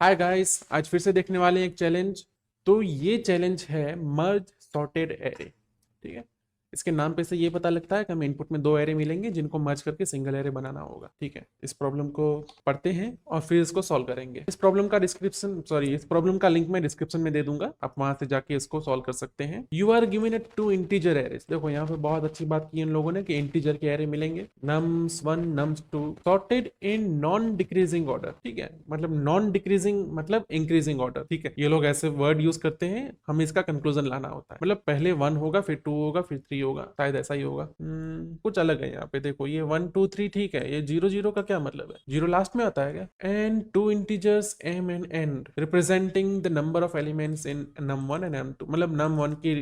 Hi guys, आज फिर से देखने वाले हैं एक चैलेंज। तो ये चैलेंज है मर्ज सॉर्टेड एरे। ठीक है। इसके नाम पे से ये पता लगता है कि हमें इनपुट में दो एरे मिलेंगे जिनको मर्ज करके सिंगल एरे बनाना होगा। ठीक है, इस प्रॉब्लम को पढ़ते हैं और फिर इसको सॉल्व करेंगे। इस प्रॉब्लम का लिंक मैं डिस्क्रिप्शन में दे दूंगा, आप वहां से जाके इसको सॉल्व कर सकते हैं। You are given it two integer arrays. देखो यहाँ पे बहुत अच्छी बात की इन लोगों ने कि इंटीजर के एरे मिलेंगे, nums one nums two, sorted in non decreasing order. ठीक है, मतलब नॉन डिक्रीजिंग मतलब इंक्रीजिंग ऑर्डर। ठीक है, ये लोग ऐसे वर्ड यूज करते हैं, हमें इसका कंक्लूजन लाना होता है। मतलब पहले वन होगा, फिर टू होगा, फिर थ्री होगा, शायद ऐसा ही होगा। कुछ अलग है यहाँ पे। देखो ये वन टू थ्री ठीक है, ये जीरो जीरो का क्या मतलब है? जीरो लास्ट में आता है क्या? And two integers M and N representing the number of elements in num one and num two. मतलब नम वन की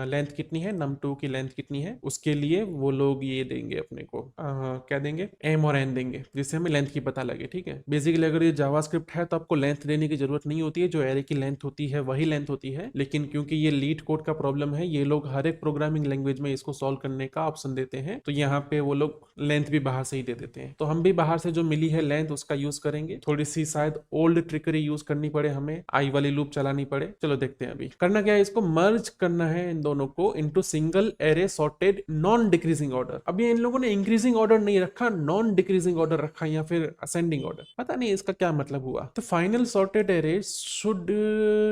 लेंथ कितनी है, नम टू की लेंथ कितनी है, उसके लिए वो लोग ये देंगे अपने को, क्या देंगे, एम और एन देंगे, जिससे हमें लेंथ की पता लगे। ठीक है, बेसिकली अगर ये जावास्क्रिप्ट है तो आपको लेंथ देने की जरूरत नहीं होती है, जो एरे की लेंथ होती है वही लेंथ होती है। लेकिन क्योंकि ये लीड कोड का प्रॉब्लम है, ये लोग हर एक प्रोग्रामिंग लैंग्वेज में इसको सॉल्व करने का ऑप्शन देते हैं, तो यहाँ पे वो लोग लेंथ भी बाहर से ही दे देते हैं। तो हम भी बाहर से जो मिली है लेंथ उसका यूज करेंगे। थोड़ी सी शायद ओल्ड ट्रिकरी यूज करनी पड़े, हमें आई वाली लूप चलानी पड़े। चलो देखते हैं अभी करना क्या है। इसको मर्ज करना है इन दोनों को into single array sorted non decreasing order. अभी इन लोगों ने इंक्रीजिंग ऑर्डर नहीं रखा, नॉन डिक्रीजिंग ऑर्डर रखा या फिर असेंडिंग ऑर्डर, पता नहीं इसका क्या मतलब हुआ। तो final sorted array should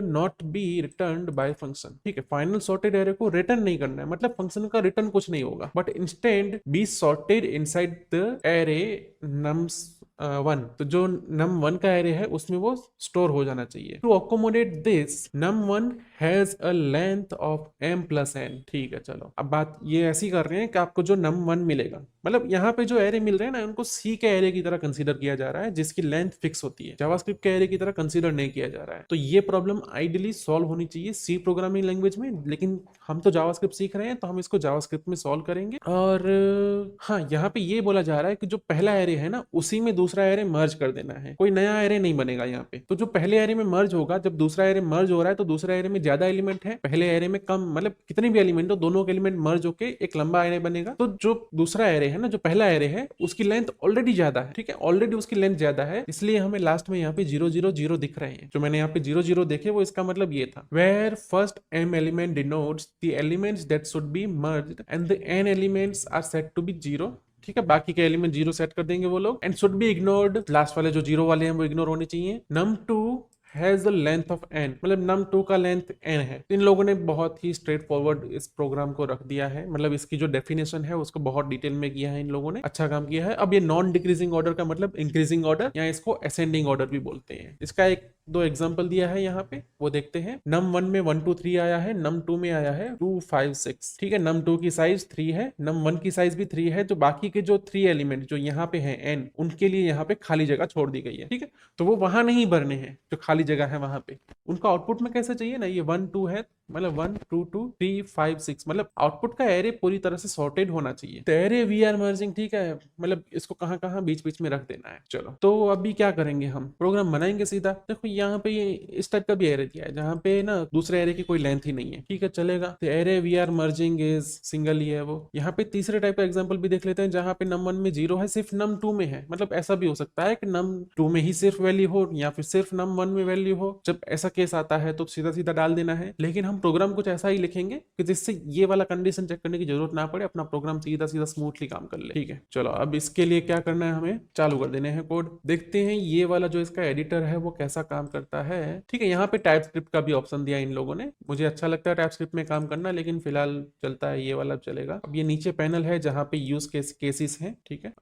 not be returned by function. ठीक है, फाइनल सॉर्टेड एरे को रिटर्न नहीं करना है, मतलब फंक्शन का रिटर्न कुछ नहीं होगा, but instead be sorted inside the array nums one. तो जो नम वन का एरे है उसमें वो स्टोर हो जाना चाहिए। To accommodate this num one has a length of m plus n। ठीक है, चलो अब बात ये ऐसी कर रहे हैं कि आपको जो नम वन मिलेगा, मतलब यहाँ पे जो एरे मिल रहे हैं ना, उनको सी के एरे की तरह कंसीडर किया जा रहा है, जिसकी लेंथ फिक्स होती है। जावास्क्रिप्ट के एरे की तरह कंसीडर नहीं किया जा रहा है। तो ये प्रॉब्लम आइडियली सॉल्व होनी चाहिए सी प्रोग्रामिंग लैंग्वेज में, लेकिन हम तो जावास्क्रिप्ट सीख रहे हैं तो हम इसको जावास्क्रिप्ट में सॉल्व करेंगे। और हाँ, यहाँ पे ये बोला जा रहा है कि जो पहला एरे है ना, उसी में दूसरा एरे मर्ज कर देना है, कोई नया एरे नहीं बनेगा यहाँ पे। तो जो पहले एरे में मर्ज होगा, जब दूसरा एरे मर्ज हो रहा है तो दूसरा एरे में ज्यादा एलिमेंट है, पहले एरे में कम, मतलब कितने भी एलिमेंट हो, दोनों के एलिमेंट मर्ज होके एक लंबा एरे बनेगा। तो जो दूसरा एरे है ना, जो पहला एरे है, उसकी लेंथ ऑलरेडी ज्यादा है। ठीक है, ऑलरेडी उसकी लेंथ ज्यादा है, इसलिए हमें लास्ट में यहाँ पे जीरो जीरो जीरो दिख रहे हैं। जो मैंने यहाँ पे जीरो जीरो देखे वो इसका मतलब ये था, where first m element denotes the elements that should be merged and the n elements are set to be zero. ठीक है, बाकी के एलिमेंट जीरो सेट कर देंगे वो लोग। And should be ignored, last वाले जो जीरो वाले हैं वो इग्नोर होने चाहिए। Num two has the length of n, मतलब नम टू का लेंथ n है। इन लोगों ने बहुत ही स्ट्रेट फॉरवर्ड इस प्रोग्राम को रख दिया है, मतलब इसकी जो डेफिनेशन है उसको बहुत डिटेल में किया है इन लोगों ने, अच्छा काम किया है। अब ये नॉन डिक्रीजिंग ऑर्डर का मतलब इंक्रीजिंग ऑर्डर या इसको असेंडिंग ऑर्डर भी बोलते हैं। इसका एक दो एग्जांपल दिया है यहाँ पे, वो देखते हैं। नम वन में वन टू थ्री आया है, नम टू में आया है टू फाइव सिक्स। ठीक है, नम टू की साइज थ्री है, नम वन की साइज भी थ्री है। तो बाकी के जो थ्री एलिमेंट जो यहाँ पे हैं n, उनके लिए यहाँ पे खाली जगह छोड़ दी गई है। ठीक है, तो वो वहां नहीं भरने हैं जो खाली जगह है वहां पे। उनका आउटपुट में कैसे चाहिए ना, ये वन टू है, मतलब one two two three five six, मतलब आउटपुट का एरे पूरी तरह से सॉर्टेड होना चाहिए। तो एरे वी आर मर्जिंग, ठीक है, मतलब इसको कहाँ कहाँ बीच बीच में रख देना है। चलो तो अभी क्या करेंगे, हम प्रोग्राम बनाएंगे सीधा। देखो यहाँ पे ये इस टाइप का भी एरे दिया है जहाँ पे ना दूसरे एरे की कोई लेंथ ही नहीं है। ठीक है, चलेगा। तो array we are merging is single ही है वो। यहाँ पे तीसरे टाइप का एग्जाम्पल भी देख लेते हैं, जहाँ पे नम वन में जीरो है, सिर्फ नम टू में है। मतलब ऐसा भी हो सकता है कि नम टू में ही सिर्फ वैल्यू हो या फिर सिर्फ नम वन में वैल्यू हो। जब ऐसा केस आता है तो सीधा सीधा डाल देना है, लेकिन हम प्रोग्राम कुछ ऐसा ही लिखेंगे कि जिससे ये वाला कंडीशन चेक करने की जरूरत ना पड़े, अपना प्रोग्राम सीधा सीधा स्मूथली काम कर ले। ठीक है, चलो अब इसके लिए क्या करना है, हमें चालू कर देने हैं कोड। देखते हैं ये वाला जो इसका एडिटर है वो कैसा काम करता है। ठीक है, यहाँ पे टाइप स्क्रिप्ट का भी ऑप्शन दिया इन लोगों ने, मुझे अच्छा लगता है टाइप स्क्रिप्ट में काम करना, लेकिन फिलहाल चलता है ये वाला चलेगा। अब ये नीचे पैनल है जहाँ पे यूज केसेस हैं। ठीक है,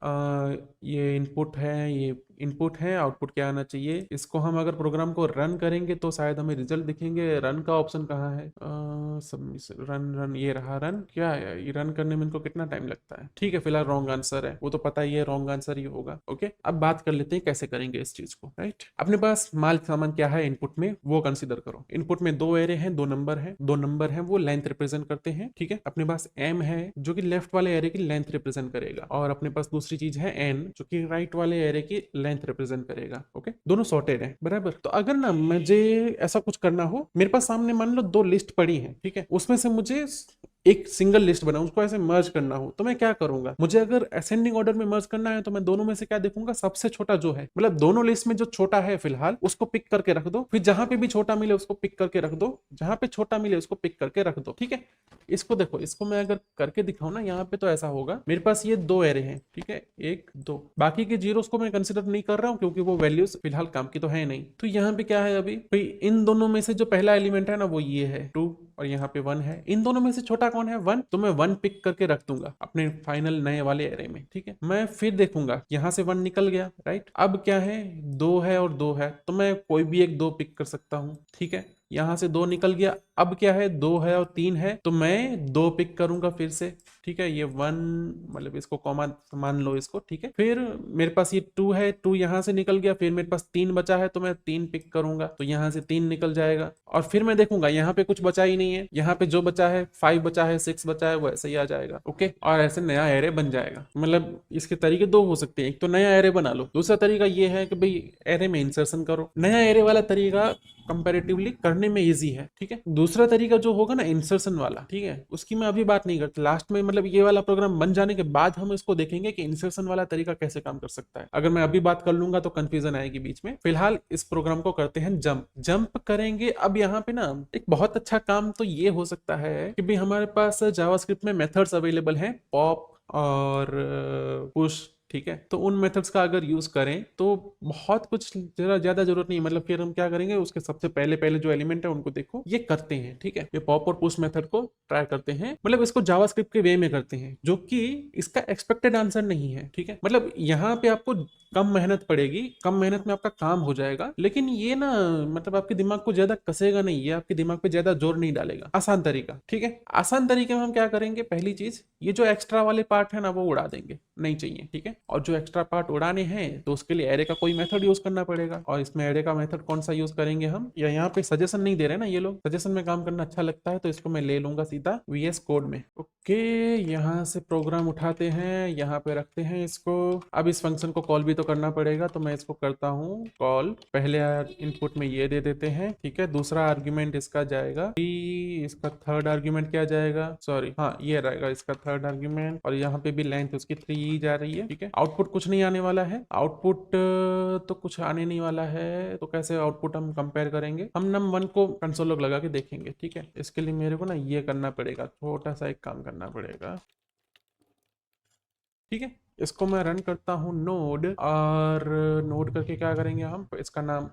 ये इनपुट है, ये इनपुट है, आउटपुट क्या आना चाहिए। इसको हम अगर प्रोग्राम को रन करेंगे तो शायद हमें रिजल्ट दिखेंगे। रन का ऑप्शन कहाँ है, सबमिशन, रन रन, ये रहा रन। क्या है ये, रन करने में इनको कितना टाइम लगता है। ठीक है, फिलहाल रॉन्ग आंसर है, वो तो पता ही है रॉन्ग आंसर ही होगा। ओके, अब बात कर लेते हैं कैसे करेंगे इस चीज को। राइट, अपने पास माल सामान क्या है इनपुट में वो कंसिडर करो। इनपुट में दो एरे हैं, दो नंबर है, दो नंबर है वो लेंथ रिप्रेजेंट करते हैं। ठीक है, अपने पास m है जो कि लेफ्ट वाले एरे की लेंथ रिप्रेजेंट करेगा, और अपने पास दूसरी चीज है n जो कि राइट वाले एरे की लेंथ रिप्रेजेंट करेगा। ओके, दोनों सॉर्टेड है बराबर। तो अगर ना मुझे ऐसा कुछ करना हो, मेरे पास सामने मान लो दो लिस्ट पड़ी है, ठीक है, उसमें से मुझे एक सिंगल लिस्ट बनाऊं, उसको ऐसे मर्ज करना हो, तो मैं क्या करूंगा? मुझे अगर असेंडिंग ऑर्डर में मर्ज करना है तो मैं दोनों में से क्या देखूंगा? सबसे छोटा जो है, मतलब दोनों लिस्ट में जो छोटा है फिलहाल उसको पिक करके रख दो, फिर जहां पे भी छोटा मिले उसको पिक करके रख दो, जहां पे छोटा मिले उसको पिक करके रख दो। ठीक है, इसको देखो, इसको मैं अगर करके दिखाऊं ना यहाँ पे, तो ऐसा होगा, मेरे पास ये दो एरे हैं, ठीक है, एक दो, बाकी के जीरोस को मैं कंसिडर नहीं कर रहा हूँ क्योंकि वो वैल्यूज फिलहाल काम की तो है नहीं। तो यहाँ पे क्या है अभी भाई, इन दोनों में से जो पहला एलिमेंट है ना वो ये है 2, और यहाँ पे 1 है, इन दोनों में से छोटा कौन है? 1, तो मैं 1 पिक करके रख दूंगा अपने फाइनल नए वाले एरे में। ठीक है, मैं फिर देखूंगा यहाँ से 1 निकल गया, राइट, अब क्या है, 2 है और 2 है, तो मैं कोई भी एक 2 पिक कर सकता हूँ। ठीक है, यहाँ से 2 निकल गया, अब क्या है, 2 है और 3 है, तो मैं 2 पिक करूंगा फिर से। ठीक है, ये 1, मतलब इसको कॉमा मान लो इसको। ठीक है, फिर मेरे पास ये 2 है, 2 यहाँ से निकल गया, फिर मेरे पास 3 बचा है, तो मैं 3 पिक करूंगा, तो यहाँ से 3 निकल जाएगा, और फिर मैं देखूंगा यहाँ पे कुछ बचा ही नहीं है, यहाँ पे जो बचा है 5 बचा है, 6 बचा है, वो ऐसे ही आ जाएगा। ओके, और ऐसे नया एरे बन जाएगा। मतलब इसके तरीके दो हो सकते हैं, एक तो नया एरे बना लो, दूसरा तरीका ये है कि भाई एरे में इंसर्शन करो। नया एरे वाला तरीका कंपैरेटिवली करने में इजी है। ठीक है, दूसरा तरीका जो होगा ना इंसर्शन वाला, ठीक है, उसकी मैं अभी बात नहीं करता, लास्ट में मतलब ये वाला प्रोग्राम बन जाने के बाद हम इसको देखेंगे कि इंसर्शन वाला तरीका कैसे काम कर सकता है। अगर मैं अभी बात कर लूंगा तो कंफ्यूजन आएगी बीच में। फिलहाल इस प्रोग्राम को करते हैं जंप करेंगे। अब यहाँ पे ना एक बहुत अच्छा काम तो ये हो सकता है कि भाई हमारे पास जावास्क्रिप्ट में मेथड्स अवेलेबल हैं, पॉप और पुश। ठीक है, तो उन मेथड्स का अगर यूज करें तो बहुत कुछ जरा ज्यादा जरूरत नहीं है। मतलब फिर हम क्या करेंगे, उसके सबसे पहले पहले जो एलिमेंट है उनको देखो, ये करते हैं। ठीक है, ये पॉप और पुश मेथड को ट्राई करते हैं, मतलब इसको जावास्क्रिप्ट के वे में करते हैं, जो कि इसका एक्सपेक्टेड आंसर नहीं है। ठीक है, मतलब यहाँ पे आपको कम मेहनत पड़ेगी, कम मेहनत में आपका काम हो जाएगा, लेकिन ये ना मतलब आपके दिमाग को ज्यादा कसेगा नहीं, ये आपके दिमाग पे ज्यादा जोर नहीं डालेगा। आसान तरीका। ठीक है, आसान तरीके में हम क्या करेंगे, पहली चीज ये जो एक्स्ट्रा वाले पार्ट है ना वो उड़ा देंगे, नहीं चाहिए। ठीक है, और जो एक्स्ट्रा पार्ट उड़ाने हैं तो उसके लिए एरे का कोई मेथड यूज करना पड़ेगा, और इसमें एरे का मेथड कौन सा यूज करेंगे हम, या यहाँ पे सजेशन नहीं दे रहे ना ये लोग, सजेशन में काम करना अच्छा लगता है तो इसको मैं ले लूंगा सीधा VS कोड में। ओके, यहाँ से प्रोग्राम उठाते हैं, यहाँ पे रखते हैं इसको। अब इस फंक्शन को कॉल भी तो करना पड़ेगा, तो मैं इसको करता हूँ कॉल। पहले इनपुट में ये दे देते हैं। ठीक है, दूसरा आर्ग्यूमेंट इसका जाएगा, इसका थर्ड आर्ग्यूमेंट क्या जाएगा, सॉरी हाँ ये रहेगा इसका थर्ड आर्ग्यूमेंट, और यहाँ पे भी लेंथ उसकी 3 जा रही है। ठीक है, आउटपुट कुछ नहीं आने वाला है, आउटपुट तो कुछ आने नहीं वाला है, तो कैसे आउटपुट हम कंपेयर करेंगे, हम num1 को कंसोल लॉग लगा के देखेंगे। ठीक है, इसके लिए मेरे को ना ये करना पड़ेगा, छोटा सा एक काम करना पड़ेगा। ठीक है, इसको मैं रन करता हूँ नोड, और नोड करके क्या करेंगे हम, इसका नाम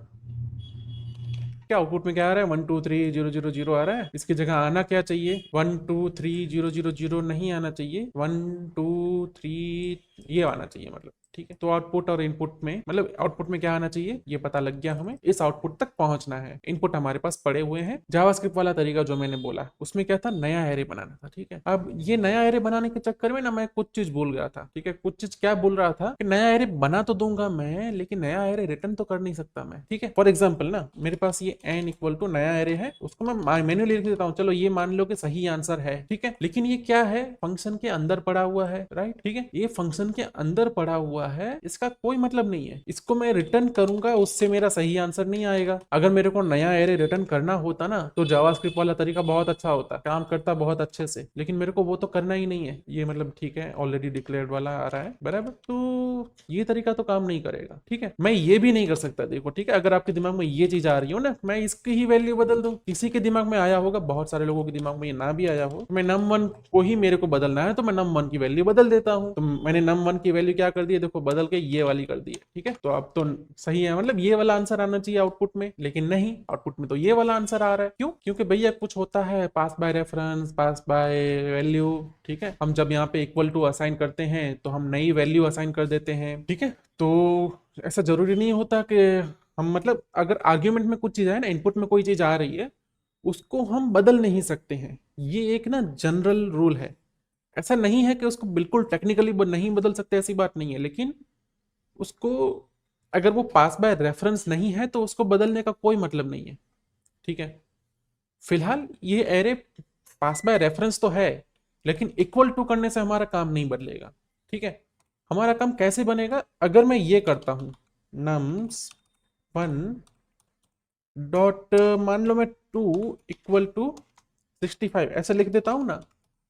क्या, आउटपुट में क्या आ रहा है, 123 0 0 0 आ रहा है। इसकी जगह आना क्या चाहिए, 123 0 0 0 नहीं आना चाहिए, 123 ये आना चाहिए मतलब। ठीक है, तो आउटपुट और इनपुट में, मतलब आउटपुट में क्या आना चाहिए ये पता लग गया हमें, इस आउटपुट तक पहुंचना है। इनपुट हमारे पास पड़े हुए हैं। जावास्क्रिप्ट वाला तरीका जो मैंने बोला उसमें क्या था, नया एरे बनाना था। ठीक है, अब ये नया एरे बनाने के चक्कर में ना मैं कुछ चीज भूल गया था। ठीक है, कुछ चीज क्या बोल रहा था कि नया एरे बना तो दूंगा मैं, लेकिन नया एरे रिटर्न तो कर नहीं सकता मैं। ठीक है, फॉर एग्जाम्पल ना मेरे पास ये n इक्वल टू नया एरे है, उसको मैं मैन्युअली लिख देता हूँ, चलो ये मान लो कि सही आंसर है। ठीक है, लेकिन ये क्या है, फंक्शन के अंदर पड़ा हुआ है, राइट। ठीक है, ये फंक्शन के अंदर पड़ा हुआ है, इसका कोई मतलब नहीं है, इसको मैं रिटर्न करूंगा उससे मेरा सही आंसर नहीं आएगा। अगर मेरे को नया एरे रिटर्न करना होता ना तो जावास्क्रिप्ट वाला तरीका बहुत अच्छा होता, काम करता बहुत अच्छे से, लेकिन मेरे को वो तो करना ही नहीं है। ये मतलब ठीक है, ऑलरेडी डिक्लेयर्ड वाला आ रहा है बराबर, तो ये तरीका तो काम नहीं करेगा। ठीक है, मैं ये भी नहीं कर सकता, देखो। ठीक है, अगर आपके दिमाग में ये चीज आ रही हो ना, मैं इसकी ही वैल्यू बदल दूं, किसी के दिमाग में आया होगा, बहुत सारे लोगों के दिमाग में ये ना भी आया हो, मैं num1 को ही मेरे को बदलना है तो मैं num1 की वैल्यू बदल देता हूं। तो मैंने num1 की वैल्यू क्या कर दी है, देखो बदल के ये वाली कर दी है। ठीक है, तो अब तो सही है, मतलब ये वाला आंसर आना चाहिए आउटपुट में, लेकिन नहीं, आउटपुट में तो ये वाला आंसर आ रहा है। क्यों? क्योंकि भैया कुछ होता है pass by reference, pass by value. ठीक है, हम जब यहाँ पे इक्वल टू असाइन करते हैं तो हम नई वैल्यू असाइन कर देते हैं। ठीक है, तो ऐसा जरूरी नहीं होता कि हम, मतलब अगर आर्ग्यूमेंट में कुछ चीज है ना, इनपुट में कोई चीज आ रही है, उसको हम बदल नहीं सकते हैं। ये एक ना जनरल रूल है, ऐसा नहीं है कि उसको बिल्कुल टेक्निकली नहीं बदल सकते, ऐसी बात नहीं है, लेकिन उसको अगर वो पास बाय रेफरेंस नहीं है तो उसको बदलने का कोई मतलब नहीं है। ठीक है, फिलहाल ये एरे पास बाय रेफरेंस तो है, लेकिन इक्वल टू करने से हमारा काम नहीं बदलेगा। ठीक है, हमारा काम कैसे बनेगा, अगर मैं ये करता हूं nums1 डॉट मान लो मैं 2 इक्वल टू 65 ऐसे लिख देता हूं ना,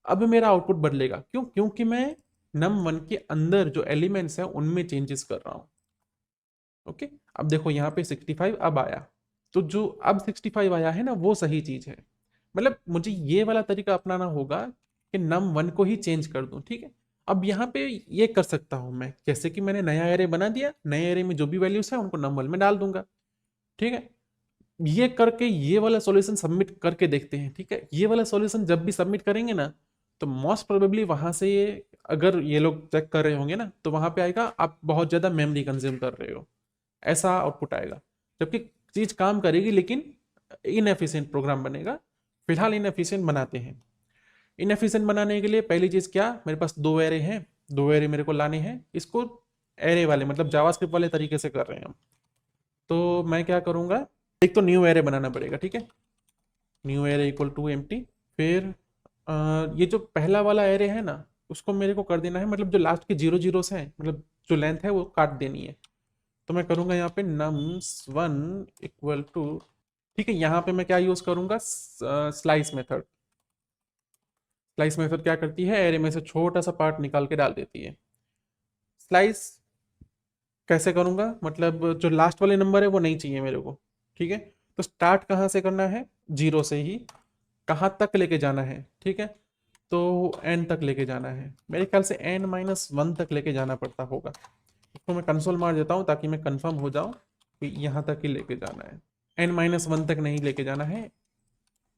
अब मेरा आउटपुट बदलेगा, क्यों? क्योंकि मैं num1 के अंदर जो एलिमेंट्स हैं उनमें चेंजेस कर रहा हूँ। ओके, अब देखो यहाँ पे 65 अब आया, तो जो अब 65 आया है ना वो सही चीज है। मतलब मुझे ये वाला तरीका अपनाना होगा कि num1 को ही चेंज कर दूं, ठीक है। अब यहाँ पे ये कर सकता हूं मैं, जैसे कि मैंने नया एरे बना दिया, नए एरे में जो भी वैल्यूज है उनको num1 में डाल दूंगा, ठीक है। ये करके ये वाला सॉल्यूशन सबमिट करके देखते हैं, ठीक है। ये वाला सॉल्यूशन जब भी सबमिट करेंगे ना, तो मोस्ट प्रोबेबली वहां से ये, अगर ये लोग चेक कर रहे होंगे ना, तो वहां पे आएगा आप बहुत ज्यादा मेमोरी कंज्यूम कर रहे हो, ऐसा आउटपुट आएगा। जबकि चीज काम करेगी लेकिन इनएफिशिएंट प्रोग्राम बनेगा। फिलहाल इनएफिशिएंट बनाते हैं। इनएफिशिएंट बनाने के लिए पहली चीज क्या, मेरे पास दो एरे हैं, दो एरे मेरे को लाने हैं। इसको एरे वाले मतलब जावास्क्रिप्ट वाले तरीके से कर रहे हैं हम। तो मैं क्या करूंगा, एक तो न्यू एरे बनाना पड़ेगा, ठीक है। New array equal to empty. फिर ये जो पहला वाला एरे है ना, उसको मेरे को कर देना है, मतलब जो लास्ट के जीरो जीरोस हैं, मतलब जो लेंथ है वो काट देनी है। तो मैं करूंगा यहाँ पे nums1 इक्वल टू, ठीक है। यहाँ पे मैं क्या यूज करूंगा, स्लाइस मेथड। स्लाइस मेथड क्या करती है, एरे में से छोटा सा पार्ट निकाल के डाल देती है। स्लाइस कैसे करूंगा, मतलब जो लास्ट वाले नंबर है वो नहीं चाहिए मेरे को, ठीक है। तो स्टार्ट कहाँ से करना है, जीरो से ही, कहाँ तक लेके जाना है, ठीक है। तो एन तक लेके जाना है, मेरे ख्याल से n-1 तक लेके जाना पड़ता होगा। इसको मैं कंसोल मार देता हूँ ताकि मैं कंफर्म हो जाऊँ कि यहाँ तक ही लेके जाना है, n-1 तक नहीं लेके जाना है।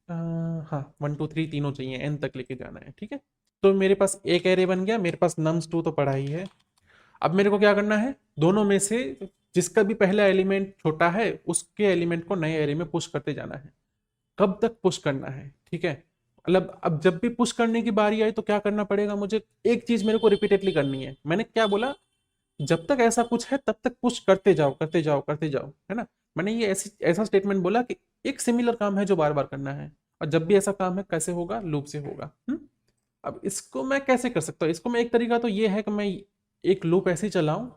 हाँ, 1 2 3 तीनों चाहिए, n तक लेके जाना है, ठीक है। तो मेरे पास एक एरे बन गया, मेरे पास nums2 तो पड़ा ही है। अब मेरे को क्या करना है, दोनों में से जिसका भी पहला एलिमेंट छोटा है उसके एलिमेंट को नए एरे में पुश करते जाना है। कब तक पुश करना है, ठीक है। मतलब अब जब भी पुश करने की बारी आई तो क्या करना पड़ेगा मुझे, एक चीज मेरे को रिपीटेडली करनी है। मैंने क्या बोला, जब तक ऐसा कुछ है तब तक पुश करते जाओ करते जाओ करते जाओ, है ना। मैंने ये ऐसी ऐसा स्टेटमेंट बोला कि एक सिमिलर काम है जो बार बार करना है, और जब भी ऐसा काम है कैसे होगा, लूप से होगा। अब इसको मैं कैसे कर सकता हूँ, इसको मैं एक तरीका तो ये है कि मैं एक लूप ऐसे चलाऊं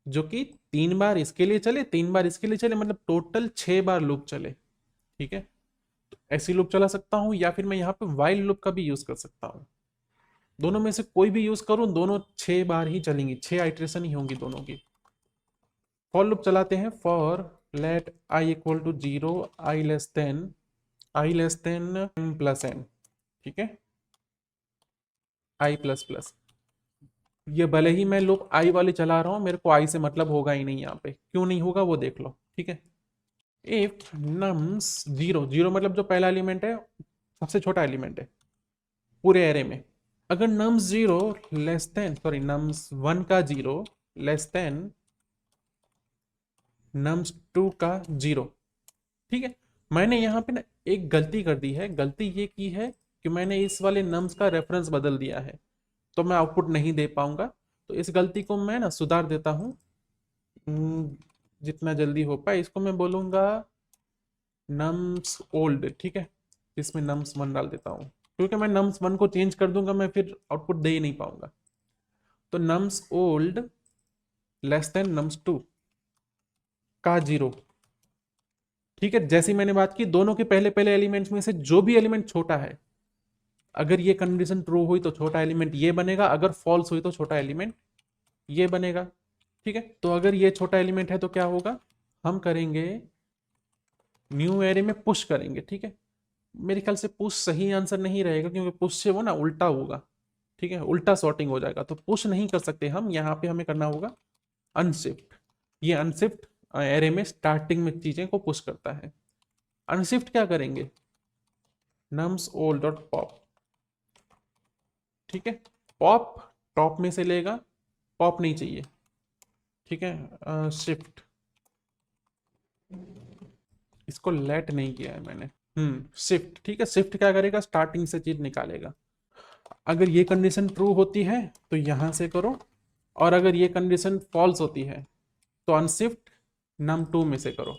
जो कि 3 बार इसके लिए चले, 3 बार इसके लिए चले, मतलब टोटल 6 बार लूप चले, ठीक है। तो ऐसी लूप चला सकता हूँ, या फिर मैं यहाँ पे वाइल लूप का भी यूज कर सकता हूँ। दोनों में से कोई भी यूज करूँ, दोनों 6 बार ही चलेंगी, 6 आइट्रेशन ही होंगी दोनों की। फॉर लूप चलाते हैं, for let I equal to 0, I less than plus N, ठीक है, आई प्लस प्लस। ये भले ही मैं लूप आई वाली चला रहा हूँ, मेरे को आई से मतलब होगा ही नहीं यहाँ पे, क्यों नहीं होगा वो देख लो, ठीक है। इफ नम्स जीरो, जीरो मतलब जो पहला एलिमेंट है, सबसे छोटा एलिमेंट है पूरे एरे में, अगर nums zero less than, sorry nums one का zero less than nums two का जीरो, ठीक है। मैंने यहाँ पे ना एक गलती कर दी है, गलती ये की है कि मैंने इस वाले नम्स का रेफरेंस बदल दिया है, तो मैं आउटपुट नहीं दे पाऊंगा। तो इस गलती को मैं ना सुधार देता हूँ, जितना जल्दी हो पाए। इसको मैं बोलूंगा नम्स ओल्ड, ठीक है, इसमें nums1 डाल देता हूँ, क्योंकि मैं nums1 को चेंज कर दूंगा मैं फिर आउटपुट दे ही नहीं पाऊंगा। तो nums old less than nums2 का जीरो, ठीक है। जैसी मैंने बात की, दोनों के पहले पहले एलिमेंट्स में से जो भी एलिमेंट छोटा है, अगर ये कंडीशन ट्रू हुई तो छोटा एलिमेंट ये बनेगा, अगर फॉल्स हुई तो छोटा एलिमेंट ये बनेगा, ठीक है। तो अगर ये छोटा एलिमेंट है तो क्या होगा, हम करेंगे न्यू एरे में पुश करेंगे, ठीक है। मेरे ख्याल से पुश सही आंसर नहीं रहेगा, क्योंकि पुश से वो ना उल्टा होगा, ठीक है, उल्टा सॉर्टिंग हो जाएगा, तो पुश नहीं कर सकते हम। यहाँ पे हमें करना होगा अनशिफ्ट। ये अनशिफ्ट एरे में स्टार्टिंग में चीजें को पुश करता है। अनशिफ्ट क्या करेंगे, नम्स ओल्ड डॉट पॉप, ठीक है। पॉप टॉप में से लेगा, पॉप नहीं चाहिए, ठीक है। शिफ्ट, इसको लेट नहीं किया है मैंने, शिफ्ट, ठीक है। शिफ्ट क्या करेगा, स्टार्टिंग से चीज निकालेगा। अगर ये कंडीशन ट्रू होती है तो यहां से करो, और अगर ये कंडीशन फॉल्स होती है तो अनशिफ्ट num2 में से करो,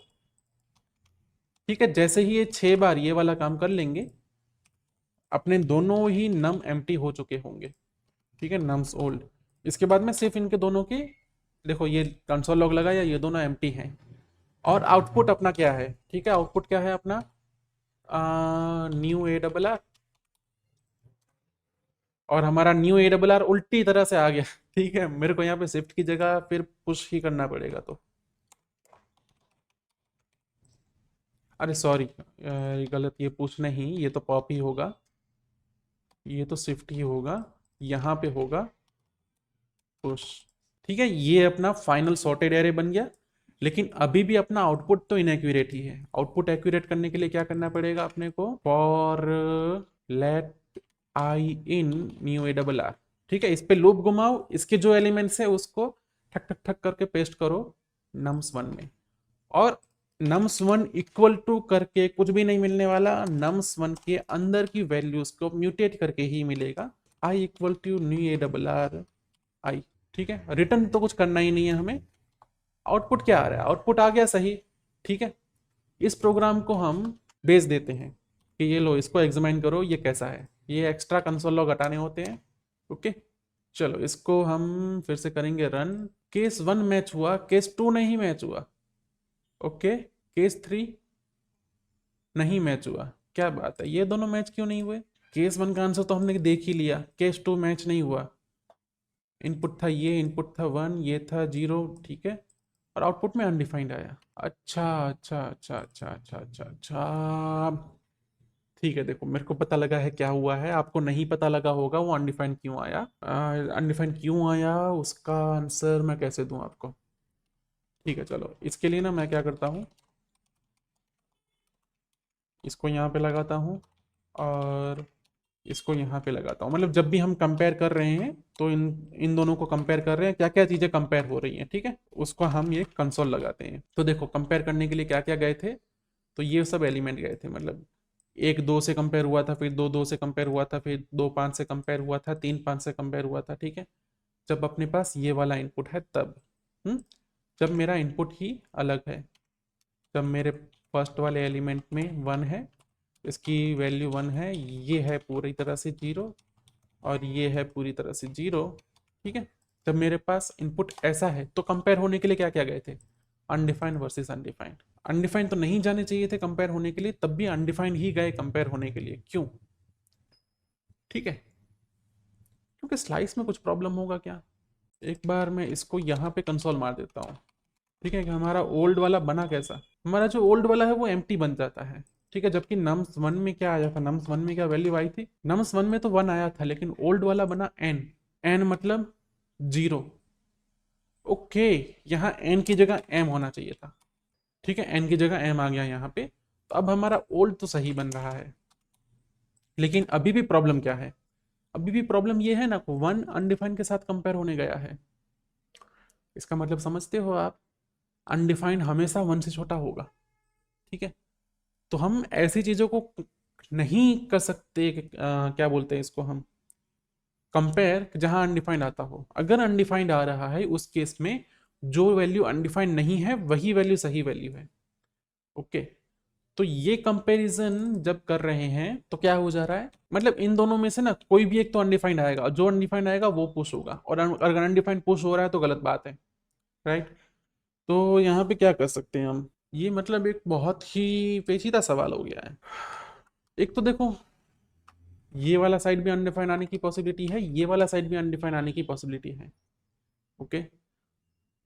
ठीक है। जैसे ही ये 6 बार ये वाला काम कर लेंगे, अपने दोनों ही नम एम्प्टी हो चुके होंगे, ठीक है, नम्स ओल्ड। इसके बाद में सिर्फ इनके दोनों की, देखो ये कंसोल लॉग लगाया, ये दोनों एम्प्टी हैं। और आउटपुट अपना क्या है, ठीक है, आउटपुट क्या है अपना, न्यू ए डबल आर, और हमारा न्यू ए डबल आर उल्टी तरह से आ गया। ठीक है, मेरे को यहाँ पे शिफ्ट की जगह फिर पुश ही करना पड़ेगा। तो अरे सॉरी, गलत, ये पुश नहीं, ये तो पॉप ही होगा, ये तो शिफ्ट ही होगा, यहाँ पे होगा पुश। ठीक है, ये अपना फाइनल सॉर्टेड एरे बन गया। लेकिन अभी भी अपना आउटपुट तो इनएक्यूरेट ही है। आउटपुट एक्यूरेट करने के लिए क्या करना पड़ेगा अपने को? For let I in new A double R. ठीक है, इस पे लूप घुमाओ, इसके जो एलिमेंट्स है उसको ठक ठक ठक करके पेस्ट करो नम्स वन में। और नम्स वन इक्वल टू करके कुछ भी नहीं मिलने वाला, नम्स वन के अंदर की वैल्यूज को म्यूटेट करके ही मिलेगा I equal to new A double R I. ठीक है, रिटर्न तो कुछ करना ही नहीं है हमें। आउटपुट क्या आ रहा है? आउटपुट आ गया सही। ठीक है, इस प्रोग्राम को हम भेज देते हैं कि ये लो, इसको एग्जामिन करो, ये कैसा है। ये एक्स्ट्रा कंसोल लॉग हटाने होते हैं। ओके, चलो इसको हम फिर से करेंगे रन। केस वन मैच हुआ, केस टू नहीं मैच हुआ। ओके, केस थ्री नहीं मैच हुआ। क्या बात है, ये दोनों मैच क्यों नहीं हुए? केस वन का आंसर तो हमने देख ही लिया, केस टू मैच नहीं हुआ। इनपुट था ये, इनपुट था वन, ये था जीरो। ठीक है, और आउटपुट में अनडिफाइंड आया। अच्छा अच्छा अच्छा अच्छा अच्छा अच्छा अच्छा, ठीक है। देखो, मेरे को पता लगा है क्या हुआ है, आपको नहीं पता लगा होगा वो अनडिफाइंड क्यों आया। अनडिफाइंड क्यों आया उसका आंसर मैं कैसे दूं आपको? ठीक है, चलो इसके लिए ना मैं क्या करता हूँ, इसको यहाँ पे लगाता हूँ और इसको यहाँ पे लगाता हूँ। मतलब जब भी हम कंपेयर कर रहे हैं तो इन इन दोनों को कंपेयर कर रहे हैं, क्या क्या चीज़ें कंपेयर हो रही हैं। ठीक है, उसको हम ये कंसोल लगाते हैं। तो देखो, कंपेयर करने के लिए क्या क्या गए थे, तो ये सब एलिमेंट गए थे। मतलब एक दो से कंपेयर हुआ था, फिर दो दो से कंपेयर हुआ था, फिर दो पाँच से कंपेयर हुआ था, तीन पाँच से कंपेयर हुआ था। ठीक है, जब अपने पास ये वाला इनपुट है तब। हम्म, जब मेरा इनपुट ही अलग है, जब मेरे फर्स्ट वाले एलिमेंट में वन है, इसकी वैल्यू वन है, ये है पूरी तरह से जीरो, और ये है पूरी तरह से जीरो। ठीक है, जब मेरे पास इनपुट ऐसा है तो कंपेयर होने के लिए क्या क्या गए थे? Undefined versus undefined. अनडिफाइंड तो नहीं जाने चाहिए थे कंपेयर होने के लिए, तब भी अनडिफाइंड ही गए कंपेयर होने के लिए। क्यों? ठीक है, क्योंकि स्लाइस में कुछ प्रॉब्लम होगा क्या। एक बार मैं इसको यहाँ पे कंसोल मार देता हूँ। ठीक है, कि हमारा ओल्ड वाला बना कैसा, हमारा जो ओल्ड वाला है वो एम्प्टी बन जाता है। ठीक है, जबकि नम्स वन में क्या आया था, नम्स वन में क्या वैल्यू आई थी? नम्स वन में तो वन आया था, लेकिन ओल्ड वाला बना एन। एन मतलब जीरो। ओके, यहाँ एन की जगह एम होना चाहिए था। ठीक है, एन की जगह एम आ गया यहाँ पे, तो अब हमारा ओल्ड तो सही बन रहा है। लेकिन अभी भी प्रॉब्लम क्या है? अभी भी प्रॉब्लम ये है ना, वन अनडिफाइंड के साथ कंपेयर होने गया है। इसका मतलब समझते हो आप? अनडिफाइंड हमेशा वन से छोटा होगा। ठीक है, तो हम ऐसी चीजों को नहीं कर सकते कि, क्या बोलते हैं इसको हम, कंपेयर जहां अनडिफाइंड आता हो। अगर अनडिफाइंड आ रहा है उस केस में जो वैल्यू अनडिफाइंड नहीं है वही वैल्यू सही वैल्यू है। ओके, तो ये कंपैरिजन जब कर रहे हैं तो क्या हो जा रहा है, मतलब इन दोनों में से ना कोई भी एक तो अनडिफाइंड आएगा, जो अनडिफाइंड आएगा वो पुश होगा, और अगर अनडिफाइंड पुश हो रहा है तो गलत बात है। राइट, तो यहाँ पे क्या कर सकते हैं हम? ये मतलब एक बहुत ही पेचीदा सवाल हो गया है। एक तो देखो, ये वाला साइड भी अनडिफाइंड आने की पॉसिबिलिटी है, ये वाला साइड भी अनडिफाइंड आने की पॉसिबिलिटी है। ओके,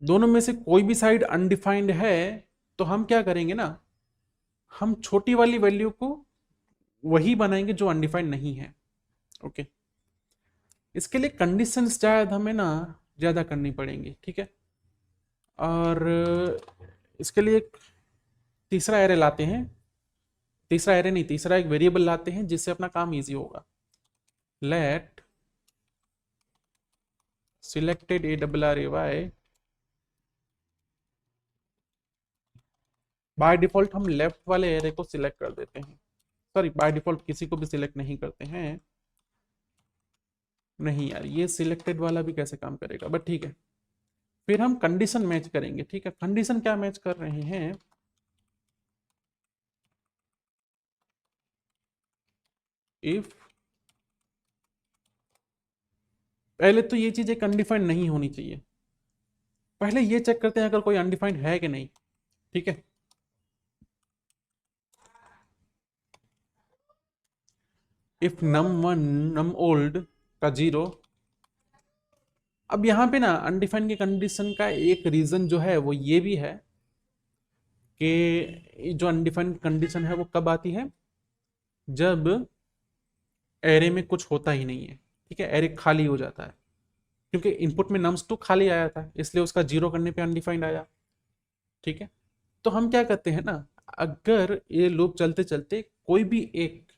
दोनों में से कोई भी साइड अनडिफाइंड है तो हम क्या करेंगे ना, हम छोटी वाली वैल्यू को वही बनाएंगे जो अनडिफाइंड नहीं है। ओके, इसके लिए कंडीशंस शायद हमें ना ज़्यादा करनी पड़ेंगी। ठीक है, और इसके लिए एक तीसरा एरे लाते हैं, तीसरा एरे नहीं, तीसरा एक वेरिएबल लाते हैं जिससे अपना काम इजी होगा। Let selected A double R A Y, by default हम लेफ्ट वाले एरे को सिलेक्ट कर देते हैं। सॉरी, बाय डिफॉल्ट किसी को भी सिलेक्ट नहीं करते हैं। नहीं यार, ये सिलेक्टेड वाला भी कैसे काम करेगा, बट ठीक है। फिर हम कंडीशन मैच करेंगे। ठीक है, कंडीशन क्या मैच कर रहे हैं? इफ, पहले तो ये चीजें अनडिफाइंड नहीं होनी चाहिए। पहले ये चेक करते हैं अगर कोई अनडिफाइंड है कि नहीं। ठीक है, इफ num1 num old का 0। अब यहाँ पे ना अनडिफाइंड की कंडीशन का एक रीजन जो है वो ये भी है कि जो अनडिफाइंड कंडीशन है वो कब आती है, जब एरे में कुछ होता ही नहीं है। ठीक है, एरे खाली हो जाता है, क्योंकि इनपुट में nums2 खाली आया था, इसलिए उसका 0 करने पे अनडिफाइंड आया। ठीक है, तो हम क्या करते हैं ना, अगर ये लूप चलते चलते कोई भी एक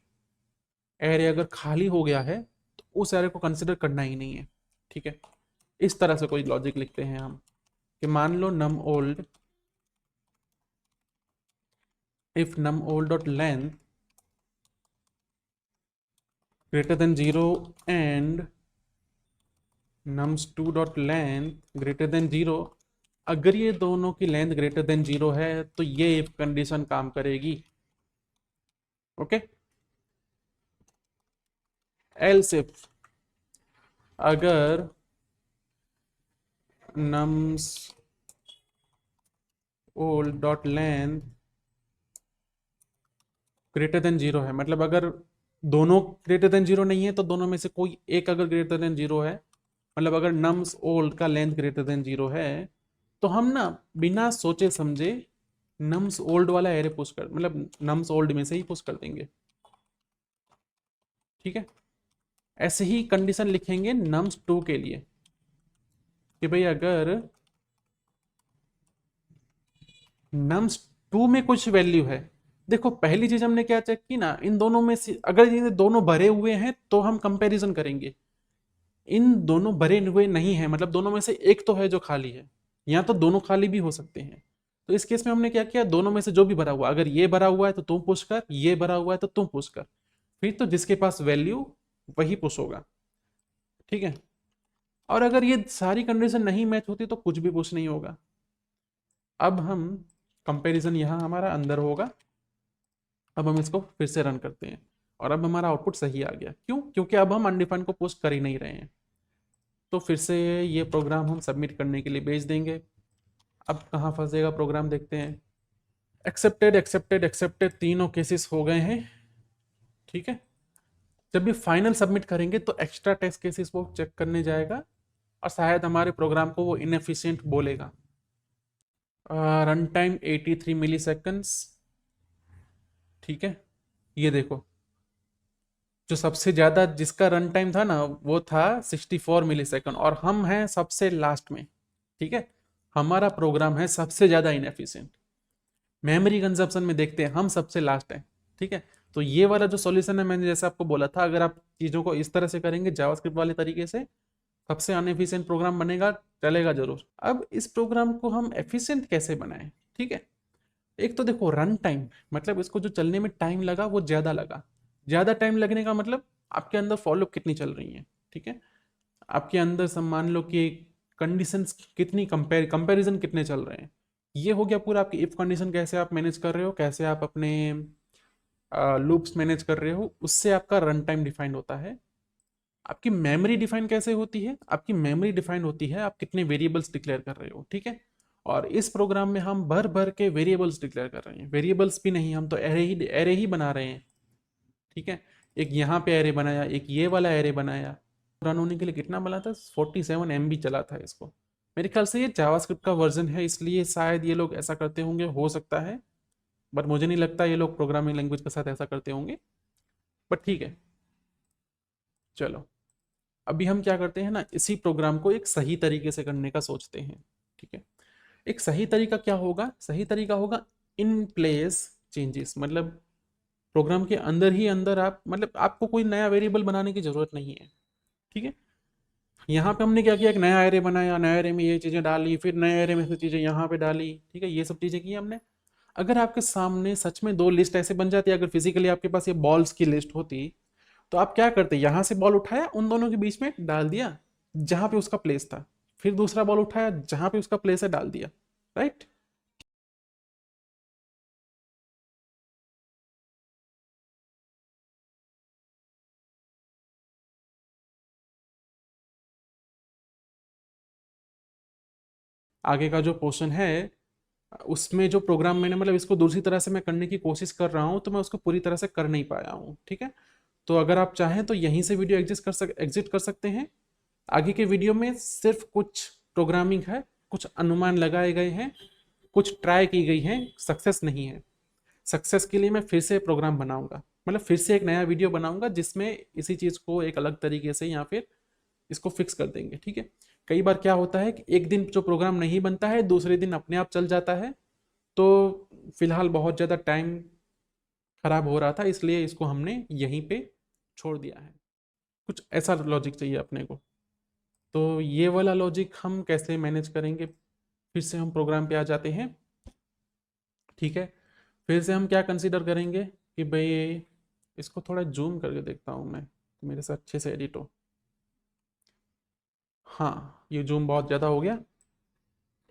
एरे अगर खाली हो गया है तो उस एरे को कंसिडर करना ही नहीं है। ठीक है, इस तरह से कोई लॉजिक लिखते हैं हम कि मान लो num old, if num old dot length greater than 0 and nums2 dot length greater than 0, अगर ये दोनों की लेंथ ग्रेटर देन 0 है तो ये इफ कंडीशन काम करेगी। ओके, एल्स इफ अगर nums old dot length greater than 0 है, मतलब अगर दोनों ग्रेटर देन 0 नहीं है तो दोनों में से कोई एक अगर ग्रेटर देन 0 है, मतलब अगर nums old का लेंथ ग्रेटर देन 0 है, तो हम ना बिना सोचे समझे nums old वाला एरे पुश कर, मतलब nums old में से ही पुश कर देंगे। ठीक है, ऐसे ही कंडीशन लिखेंगे nums2 के लिए कि भाई अगर nums2 में कुछ वैल्यू है। देखो पहली चीज हमने क्या चेक की ना, इन दोनों में से अगर ये दोनों भरे हुए हैं तो हम कंपैरिजन करेंगे, इन दोनों भरे हुए नहीं है, मतलब दोनों में से एक तो है जो खाली है, या तो दोनों खाली भी हो सकते हैं। तो इस केस में हमने क्या किया, दोनों में से जो भी भरा हुआ, अगर ये भरा हुआ है तो तुम पुश कर, ये भरा हुआ है तो तुम पुश कर, फिर तो जिसके पास वैल्यू वही पुश होगा। ठीक है, और अगर ये सारी कंडीशन नहीं मैच होती तो कुछ भी पुश नहीं होगा। अब हम कंपैरिजन यहाँ हमारा अंदर होगा, अब हम इसको फिर से रन करते हैं और अब हमारा आउटपुट सही आ गया। क्यों? क्योंकि अब हम अनडिफाइंड को पुश कर ही नहीं रहे हैं। तो फिर से ये प्रोग्राम हम सबमिट करने के लिए भेज देंगे। अब कहाँ फंसेगा प्रोग्राम, देखते हैं। एक्सेप्टेड एक्सेप्टेड एक्सेप्टेड तीनों केसेस हो गए हैं। ठीक है, जब भी फाइनल सबमिट करेंगे तो एक्स्ट्रा टेस्ट केसेस वो चेक करने जाएगा और शायद हमारे प्रोग्राम को वो इनएफिशिएंट बोलेगा। रन टाइम 83 मिली सेकेंड्स। ठीक है, ये देखो जो सबसे ज्यादा जिसका रन टाइम था ना वो था 64 मिली सेकेंड, और हम हैं सबसे लास्ट में। ठीक है, हमारा प्रोग्राम है सबसे ज्यादा इनएफिशिएंट। मेमोरी कंजप्शन में देखते हैं हम सबसे लास्ट है। ठीक है, तो ये वाला जो सॉल्यूशन है, मैंने जैसे आपको बोला था, अगर आप चीजों को इस तरह से करेंगे जावास्क्रिप्ट वाले तरीके से, सबसे अनएफिशिएंट प्रोग्राम बनेगा, चलेगा जरूर। अब इस प्रोग्राम को हम एफिशिएंट कैसे बनाएं? ठीक है, एक तो देखो रन टाइम, मतलब इसको जो चलने में टाइम लगा वो ज्यादा लगा। ज्यादा टाइम लगने का मतलब आपके अंदर फॉलो कितनी चल रही है। ठीक है, आपके अंदर सब मान लो कि कंडीशंस कितनी कंपैरिजन कितने चल रहे हैं, ये हो गया पूरा। आपकी इफ कंडीशन कैसे आप मैनेज कर रहे हो, कैसे आप अपने लूप्स मैनेज कर रहे हो, उससे आपका रन टाइम डिफाइंड होता है। आपकी मेमोरी डिफाइन कैसे होती है? आपकी मेमोरी डिफाइन होती है आप कितने वेरिएबल्स डिक्लेयर कर रहे हो। ठीक है, और इस प्रोग्राम में हम भर भर के वेरिएबल्स डिक्लेयर कर रहे हैं। वेरिएबल्स भी नहीं, हम तो एरे ही बना रहे हैं। ठीक है, एक यहाँ पे एरे बनाया, एक ये वाला एरे बनाया। रन होने के लिए कितना बना था? 47 MB चला था इसको। मेरे ख्याल से ये जावास्क्रिप्ट का वर्जन है, इसलिए शायद ये लोग ऐसा करते होंगे, हो सकता है, बट मुझे नहीं लगता ये लोग प्रोग्रामिंग लैंग्वेज के साथ ऐसा करते होंगे। बट ठीक है, चलो अभी हम क्या करते हैं ना, इसी प्रोग्राम को एक सही तरीके से करने का सोचते हैं। ठीक है, एक सही तरीका क्या होगा? सही तरीका होगा इन प्लेस चेंजेस, मतलब प्रोग्राम के अंदर ही अंदर आप, मतलब आपको कोई नया वेरिएबल बनाने की जरूरत नहीं है। ठीक है, यहाँ पे हमने क्या किया, एक नया एरे बनाया, नया एरे में ये चीजें डाली, फिर नए एरे में से चीजें यहाँ पे डाली। ठीक है, ये सब चीजें की हमने। अगर आपके सामने सच में दो लिस्ट ऐसे बन जाती, अगर फिजिकली आपके पास ये बॉल्स की लिस्ट होती, तो आप क्या करते, यहां से बॉल उठाया, उन दोनों के बीच में डाल दिया जहां पे उसका प्लेस था, फिर दूसरा बॉल उठाया, जहां पे उसका प्लेस है डाल दिया। राइट, आगे का जो पोर्शन है उसमें जो प्रोग्राम मैंने, मतलब इसको दूसरी तरह से मैं करने की कोशिश कर रहा हूं, तो मैं उसको पूरी तरह से कर नहीं पाया हूं। ठीक है, तो अगर आप चाहें तो यहीं से वीडियो एग्जिट कर सकते हैं। आगे के वीडियो में सिर्फ कुछ प्रोग्रामिंग है, कुछ अनुमान लगाए गए हैं, कुछ ट्राई की गई हैं, सक्सेस नहीं है। सक्सेस के लिए मैं फिर से प्रोग्राम बनाऊंगा, मतलब फिर से एक नया वीडियो बनाऊंगा जिसमें इसी चीज़ को एक अलग तरीके से या फिर इसको फिक्स कर देंगे, ठीक है। कई बार क्या होता है कि एक दिन जो प्रोग्राम नहीं बनता है दूसरे दिन अपने आप चल जाता है, तो फिलहाल बहुत ज़्यादा टाइम खराब हो रहा था, इसलिए इसको हमने यहीं पे छोड़ दिया है। कुछ ऐसा लॉजिक चाहिए अपने को। तो ये वाला लॉजिक हम कैसे मैनेज करेंगे, फिर से हम प्रोग्राम पे आ जाते हैं, ठीक है। फिर से हम क्या कंसीडर करेंगे कि भाई इसको थोड़ा जूम करके देखता हूँ मैं, तो मेरे से अच्छे से एडिट हो। हाँ, ये जूम बहुत ज़्यादा हो गया।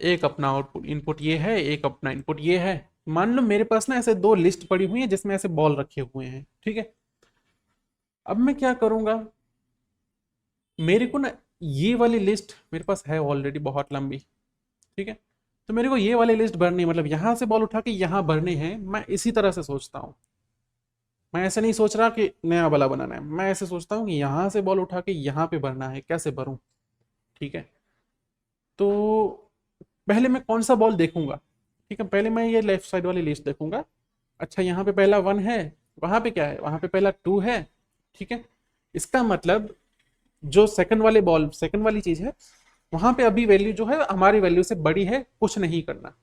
एक अपना आउटपुट इनपुट ये है, एक अपना इनपुट ये है। मान लो मेरे पास ना ऐसे दो लिस्ट पड़ी हुई है जिसमें ऐसे बॉल रखे हुए हैं, ठीक है। अब मैं क्या करूंगा, मेरे को ना ये वाली लिस्ट मेरे पास है ऑलरेडी बहुत लंबी, ठीक है। तो मेरे को ये वाली लिस्ट भरनी, मतलब यहां से बॉल उठा के यहां भरने हैं। मैं इसी तरह से सोचता हूँ, मैं ऐसे नहीं सोच रहा कि नया वाला बनाना है, मैं ऐसे सोचता हूँ कि यहां से बॉल उठा के यहाँ पे भरना है, कैसे भरूं, ठीक है। तो पहले मैं कौन सा बॉल देखूंगा, ठीक है। पहले मैं ये लेफ्ट साइड वाली लिस्ट देखूंगा। अच्छा, यहाँ पे पहला 1 है, वहां पे क्या है, वहां पे पहला 2 है, ठीक है। इसका मतलब जो सेकंड वाले बॉल, सेकंड वाली चीज है, वहां पे अभी वैल्यू जो है हमारी वैल्यू से बड़ी है, कुछ नहीं करना।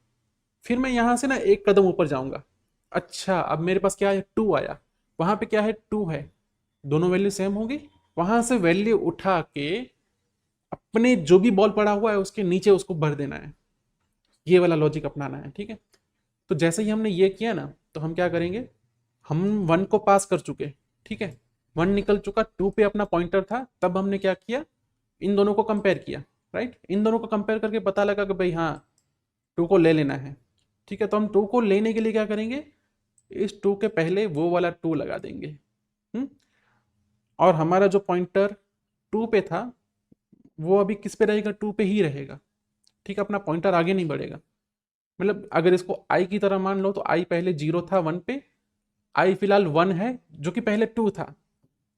फिर मैं यहां से ना एक कदम ऊपर जाऊंगा। अच्छा, अब मेरे पास क्या है, 2 आया, वहां पे क्या है, 2 है, दोनों वैल्यू सेम होगी। वहां से वैल्यू उठा के अपने जो भी बॉल पड़ा हुआ है उसके नीचे उसको भर देना है। ये वाला लॉजिक अपनाना है, ठीक है। तो जैसे ही हमने ये किया ना, तो हम क्या करेंगे, हम 1 को पास कर चुके, ठीक है। 1 निकल चुका, 2 पे अपना पॉइंटर था, तब हमने क्या किया, इन दोनों को कंपेयर किया, राइट। इन दोनों को कंपेयर करके पता लगा कि भाई हाँ 2 को ले लेना है, ठीक है। तो हम 2 को लेने के लिए क्या करेंगे, इस 2 के पहले वो वाला 2 लगा देंगे। और हमारा जो पॉइंटर 2 पे था वो अभी किस पे रहेगा, 2 पे ही रहेगा, ठीक है। अपना पॉइंटर आगे नहीं बढ़ेगा। मतलब अगर इसको आई की तरह मान लो, तो आई पहले 0 था 1 पे, आई फिलहाल 1 है जो कि पहले 2 था।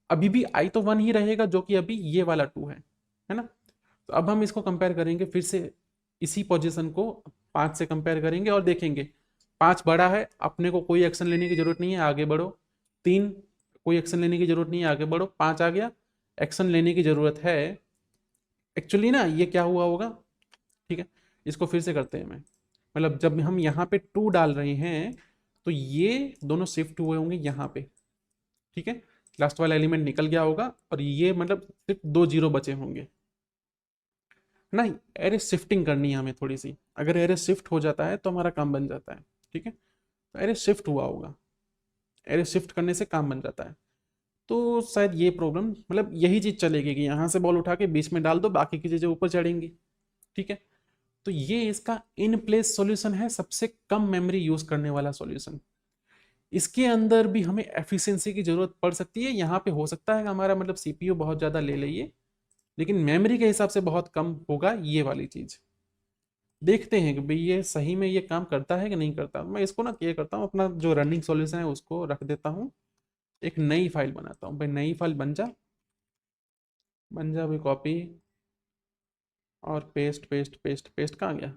अभी भी आई तो 1 ही रहेगा जो कि अभी ये वाला 2 है ना। तो अब हम इसको कंपेयर करेंगे फिर से, इसी पोजीशन को 5 से कंपेयर करेंगे और देखेंगे 5 बड़ा है, अपने को कोई एक्शन लेने की जरूरत नहीं है, आगे बढ़ो। 3, कोई एक्शन लेने की जरूरत नहीं है, आगे बढ़ो। 5 आ गया, एक्शन लेने की जरूरत है। एक्चुअली ना ये क्या हुआ होगा, ठीक है, इसको फिर से करते हैं मैं। मतलब जब हम यहाँ पे 2 डाल रहे हैं तो ये दोनों शिफ्ट हुए होंगे यहाँ पे, ठीक है। लास्ट वाला एलिमेंट निकल गया होगा और ये मतलब सिर्फ 2 जीरो बचे होंगे ना। एरे शिफ्टिंग करनी है हमें थोड़ी सी, अगर एरे शिफ्ट हो जाता है तो हमारा काम बन जाता है, ठीक है। तो एरे शिफ्ट हुआ होगा, एरे शिफ्ट करने से काम बन जाता है। तो शायद ये प्रॉब्लम, मतलब यही चीज चलेगी कि यहाँ से बॉल उठा के बीच में डाल दो, बाकी की चीजें ऊपर चढ़ेंगी, ठीक है। तो ये इसका इन प्लेस सॉल्यूशन है, सबसे कम मेमोरी यूज करने वाला सॉल्यूशन। इसके अंदर भी हमें एफिशिएंसी की जरूरत पड़ सकती है। यहाँ पे हो सकता है कि हमारा मतलब सीपीयू बहुत ज्यादा ले लिए, लेकिन मेमोरी के हिसाब से बहुत कम होगा ये वाली चीज। देखते हैं कि भाई ये सही में ये काम करता है कि नहीं करता। मैं इसको ना क्या करता हूँ, अपना जो रनिंग सॉल्यूशन है उसको रख देता हूँ, एक नई फाइल बनाता हूँ। भाई नई फाइल बन जा, बन जा भाई, कॉपी और पेस्ट पेस्ट पेस्ट पेस्ट, कहाँ गया।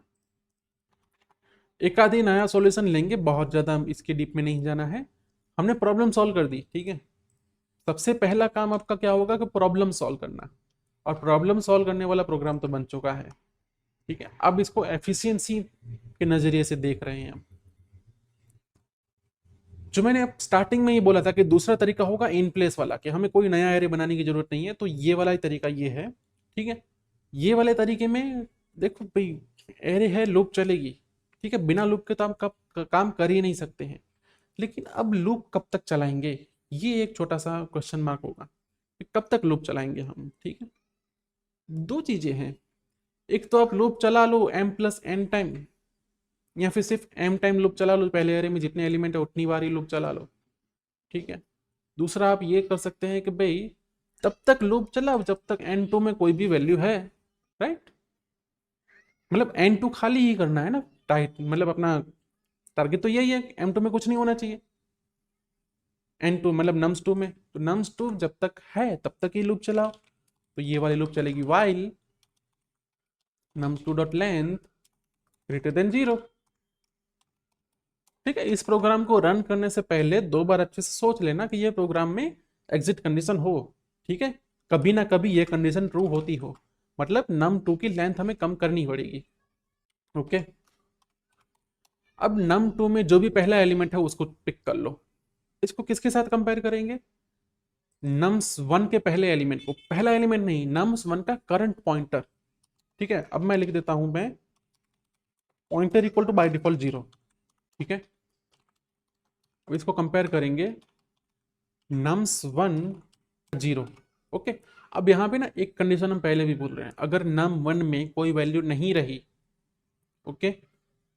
एक आधी नया सॉल्यूशन लेंगे, बहुत ज़्यादा हम इसके डीप में नहीं जाना है। हमने प्रॉब्लम सॉल्व कर दी, ठीक है। सबसे पहला काम आपका क्या होगा कि प्रॉब्लम सॉल्व करना, और प्रॉब्लम सॉल्व करने वाला प्रोग्राम तो बन चुका है, ठीक है। अब इसको एफिशिएंसी के नज़रिए से देख रहे हैं हम। जो मैंने अब स्टार्टिंग में ये बोला था कि दूसरा तरीका होगा इन प्लेस वाला, कि हमें कोई नया एरे बनाने की जरूरत नहीं है, तो ये वाला ही तरीका ये है, ठीक है। ये वाले तरीके में देखो भाई, एरे है, लूप चलेगी, ठीक है। बिना लूप के तो हम कब काम कर ही नहीं सकते हैं। लेकिन अब लूप कब तक चलाएंगे, ये एक छोटा सा क्वेश्चन मार्क होगा कि कब तक लूप चलाएंगे हम, ठीक है। दो चीजें हैं, एक तो आप लूप चला लो m+n टाइम, या फिर सिर्फ m टाइम लूप चला लो, पहले एरे में जितने एलिमेंट है उतनी बार ही लूप चला लो, ठीक है। दूसरा आप ये कर सकते हैं कि भाई तब तक लूप चलाओ जब तक n2 में कोई भी वैल्यू है, राइट। मतलब n2 खाली ही करना है ना, टाइट मतलब अपना टारगेट तो यही है, m2 में कुछ नहीं होना चाहिए। n2 मतलब nums2 में, तो nums2 जब तक है तब तक ही लूप चलाओ, तो ये वाली लूप चलेगी while nums2 dot length greater than 0। ठीक है, इस प्रोग्राम को रन करने से पहले 2 बार अच्छे से सोच लेना कि ये प्रोग्राम में एग्जिट कंडीशन हो। ठीक है, कभी ना कभी ये कंडीशन ट्रू होती हो, मतलब num2 की लेंथ हमें कम करनी पड़ेगी। ओके, अब num2 में जो भी पहला एलिमेंट है उसको पिक कर लो। इसको किसके साथ कंपेयर करेंगे? nums1 के पहले एलिमेंट को, पहला एलिमेंट नहीं, nums1 का करंट पॉइंटर। ठीक है, अब मैं लिख देता हूं, मैं pointer equal to by default 0। ठीक है, अब इसको कंपेयर करेंगे nums1 0। ओके, अब यहाँ पे ना एक कंडीशन हम पहले भी बोल रहे हैं, अगर num1 में कोई वैल्यू नहीं रही, ओके,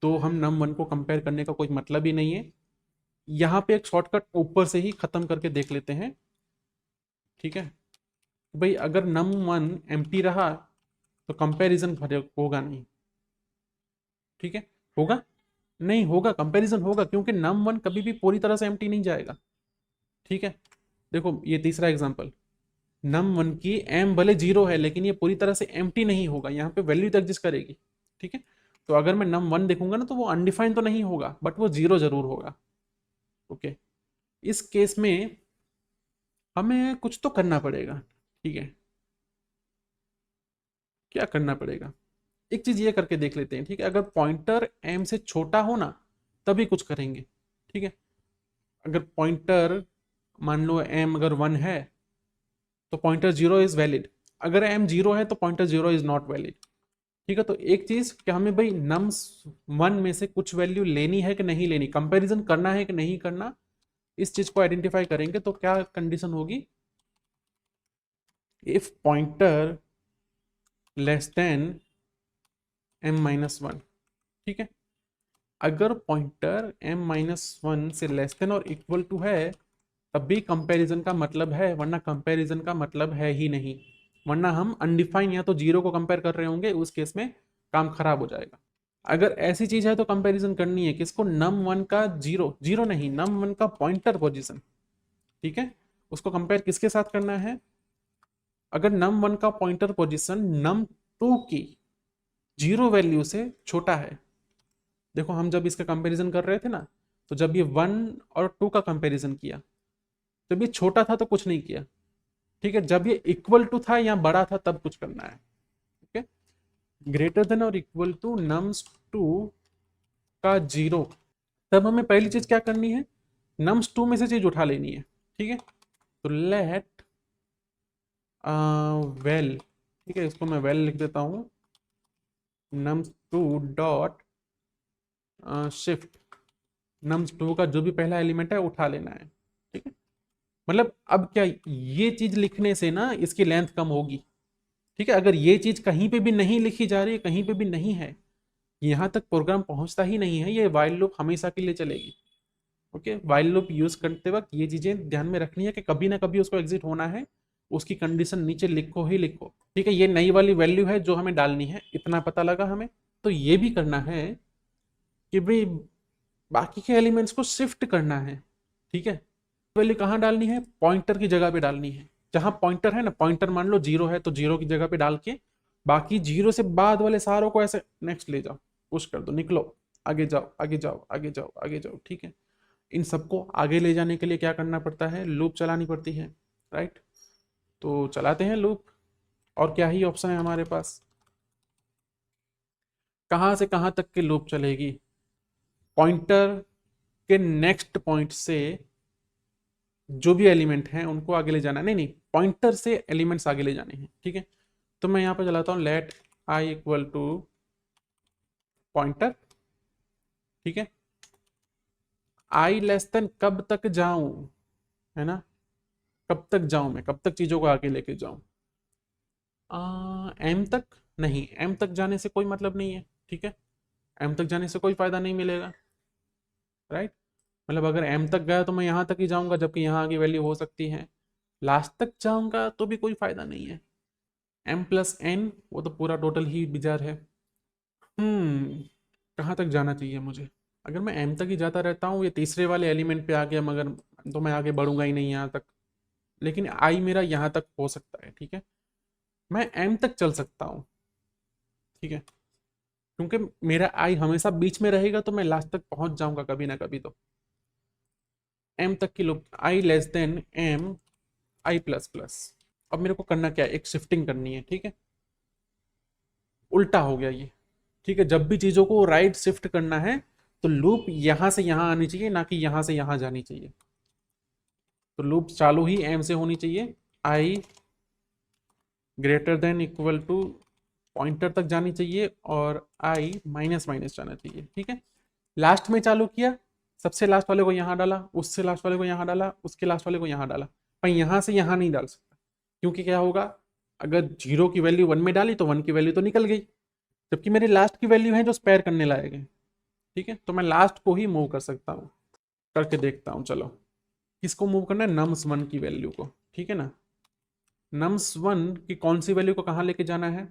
तो हम num1 को कंपेयर करने का कोई मतलब ही नहीं है। यहाँ पे एक शॉर्टकट ऊपर से ही खत्म करके देख लेते हैं। ठीक है भाई, अगर num1 एम्प्टी रहा तो कंपैरिजन होगा नहीं। ठीक है, होगा नहीं, होगा, कंपैरिजन होगा, क्योंकि num1 कभी भी पूरी तरह से एम्प्टी नहीं जाएगा। ठीक है, देखो ये तीसरा एग्जांपल, num1 की m भले 0 है लेकिन ये पूरी तरह से एम्प्टी नहीं होगा, यहाँ पे वैल्यू तो एग्जिस्ट करेगी। ठीक है, तो अगर मैं num1 देखूंगा ना तो वो अनडिफाइंड तो नहीं होगा, बट वो 0 जरूर होगा। ओके, इस केस में हमें कुछ तो करना पड़ेगा। ठीक है, क्या करना पड़ेगा, एक चीज ये करके देख लेते हैं। ठीक है, अगर पॉइंटर m से छोटा हो ना तभी कुछ करेंगे। ठीक है, अगर पॉइंटर मान लो m अगर 1 है तो पॉइंटर 0 इज वैलिड, अगर m 0 है तो पॉइंटर 0 इज नॉट वैलिड। ठीक है, तो एक चीज क्या हमें भाई nums1 में से कुछ वैल्यू लेनी है कि नहीं लेनी, कंपैरिजन करना है कि नहीं करना, इस चीज को आइडेंटिफाई करेंगे। तो क्या कंडीशन होगी, if pointer less than m-1। ठीक है, अगर पॉइंटर m-1 से लेस देन और इक्वल टू है तब भी कंपैरिजन का मतलब है, वरना कंपैरिजन का मतलब है ही नहीं, वरना हम अनडिफाइन या तो 0 को कंपेयर कर रहे होंगे, उस केस में काम खराब हो जाएगा। अगर ऐसी चीज है तो कंपैरिजन करनी है किसको, num1 का 0, 0 नहीं, num1 का पॉइंटर पोजीशन। ठीक है, उसको कंपेयर किसके साथ करना है, अगर num1 का पॉइंटर पोजीशन num2 की 0 वैल्यू से छोटा है। देखो हम जब इसका कंपैरिजन कर रहे थे ना, तो जब ये 1 और 2 का कंपैरिजन किया, जब ये छोटा था तो कुछ नहीं किया। ठीक है, जब ये इक्वल टू था या बड़ा था तब कुछ करना है। ओके, ग्रेटर देन और इक्वल टू nums2 का 0, तब हमें पहली चीज क्या करनी है, nums2 में से चीज उठा लेनी है। ठीक है, तो लेट वेल, ठीक है, इसको मैं वेल लिख देता हूं, nums2 डॉट शिफ्ट, nums2 का जो भी पहला एलिमेंट है उठा लेना है। ठीक है, मतलब अब क्या, ये चीज लिखने से ना इसकी लेंथ कम होगी। ठीक है, अगर ये चीज कहीं पे भी नहीं लिखी जा रही है, कहीं पे भी नहीं है, यहां तक प्रोग्राम पहुंचता ही नहीं है, ये वाइल लूप हमेशा के लिए चलेगी। ओके, वाइल लूप यूज करते वक्त ये चीजें ध्यान में रखनी है कि कभी ना कभी उसको एग्जिट होना है, उसकी कंडीशन नीचे लिखो ही लिखो। ठीक है, ये नई वाली वैल्यू है जो हमें डालनी है, इतना पता लगा हमें। तो ये भी करना है कि भाई बाकी के एलिमेंट्स को शिफ्ट करना है। ठीक है, वैल्यू कहाँ डालनी है, पॉइंटर की जगह पे डालनी है, जहां पॉइंटर है ना, पॉइंटर मान लो 0 है तो 0 की जगह पे डाल के बाकी 0 से बाद वाले सारों को ऐसे नेक्स्ट ले जाओ, पुश कर दो, निकलो, आगे जाओ आगे जाओ आगे जाओ आगे जाओ। ठीक है, इन सबको आगे ले जाने के लिए क्या करना पड़ता है, लूप चलानी पड़ती है। राइट, तो चलाते हैं लूप, और क्या ही ऑप्शन है हमारे पास, कहाँ से कहाँ तक के लूप चलेगी, पॉइंटर के नेक्स्ट पॉइंट से जो भी एलिमेंट हैं उनको आगे ले जाना है, नहीं नहीं, पॉइंटर से एलिमेंट्स आगे ले जाने हैं। ठीक है, तो मैं यहाँ पे चलाता हूँ let I equal to pointer. ठीक है, आई लेस देन कब तक जाऊं, है ना, कब तक जाऊं मैं, कब तक चीजों को आगे लेके जाऊं, एम तक नहीं, एम तक जाने से कोई मतलब नहीं है। ठीक है, एम तक जाने से कोई फायदा नहीं मिलेगा। राइट, मतलब अगर एम तक गया तो मैं यहाँ तक ही जाऊंगा, जबकि यहाँ आगे वैल्यू हो सकती है, लास्ट तक जाऊंगा तो भी कोई फायदा नहीं है, एम प्लस एन वो तो पूरा टोटल ही बिजार है। कहाँ तक जाना चाहिए मुझे, अगर मैं एम तक ही जाता रहता हूँ, ये तीसरे वाले एलिमेंट पे आ गया मगर तो मैं आगे बढ़ूंगा ही नहीं यहाँ तक। लेकिन आई मेरा यहाँ तक हो सकता है, ठीक है, मैं एम तक चल सकता हूँ, ठीक है, क्योंकि मेरा आई हमेशा बीच में रहेगा तो मैं लास्ट तक पहुंच जाऊंगा कभी ना कभी। तो एम तक की लूप, आई लेस देन एम आई प्लस प्लस। अब मेरे को करना क्या है, एक शिफ्टिंग करनी है, ठीक है, उल्टा हो गया ये, ठीक है, जब भी चीजों को राइट शिफ्ट करना है तो लूप यहां से यहां आनी चाहिए, ना कि यहां से यहां जानी चाहिए। तो लूप चालू ही एम से होनी चाहिए, I greater than equal to pointer तक जानी चाहिए, और आई माइनस माइनस जाना चाहिए, ठीक है। लास्ट में चालू किया, सबसे लास्ट वाले को यहाँ डाला, उससे लास्ट वाले को यहाँ डाला, उसके लास्ट वाले को यहाँ डाला, पर यहाँ से यहाँ नहीं डाल सकता, क्योंकि क्या होगा, अगर जीरो की वैल्यू वन में डाली तो वन की वैल्यू तो निकल गई, जबकि मेरी लास्ट की वैल्यू है जो स्पेयर करने लायक है, ठीक है। तो मैं लास्ट को ही मूव कर सकता हूँ, करके देखता हूँ, चलो किसको मूव करना है, नम्स वन की वैल्यू को, ठीक है ना। नम्स वन की कौन सी वैल्यू को कहाँ लेके जाना है,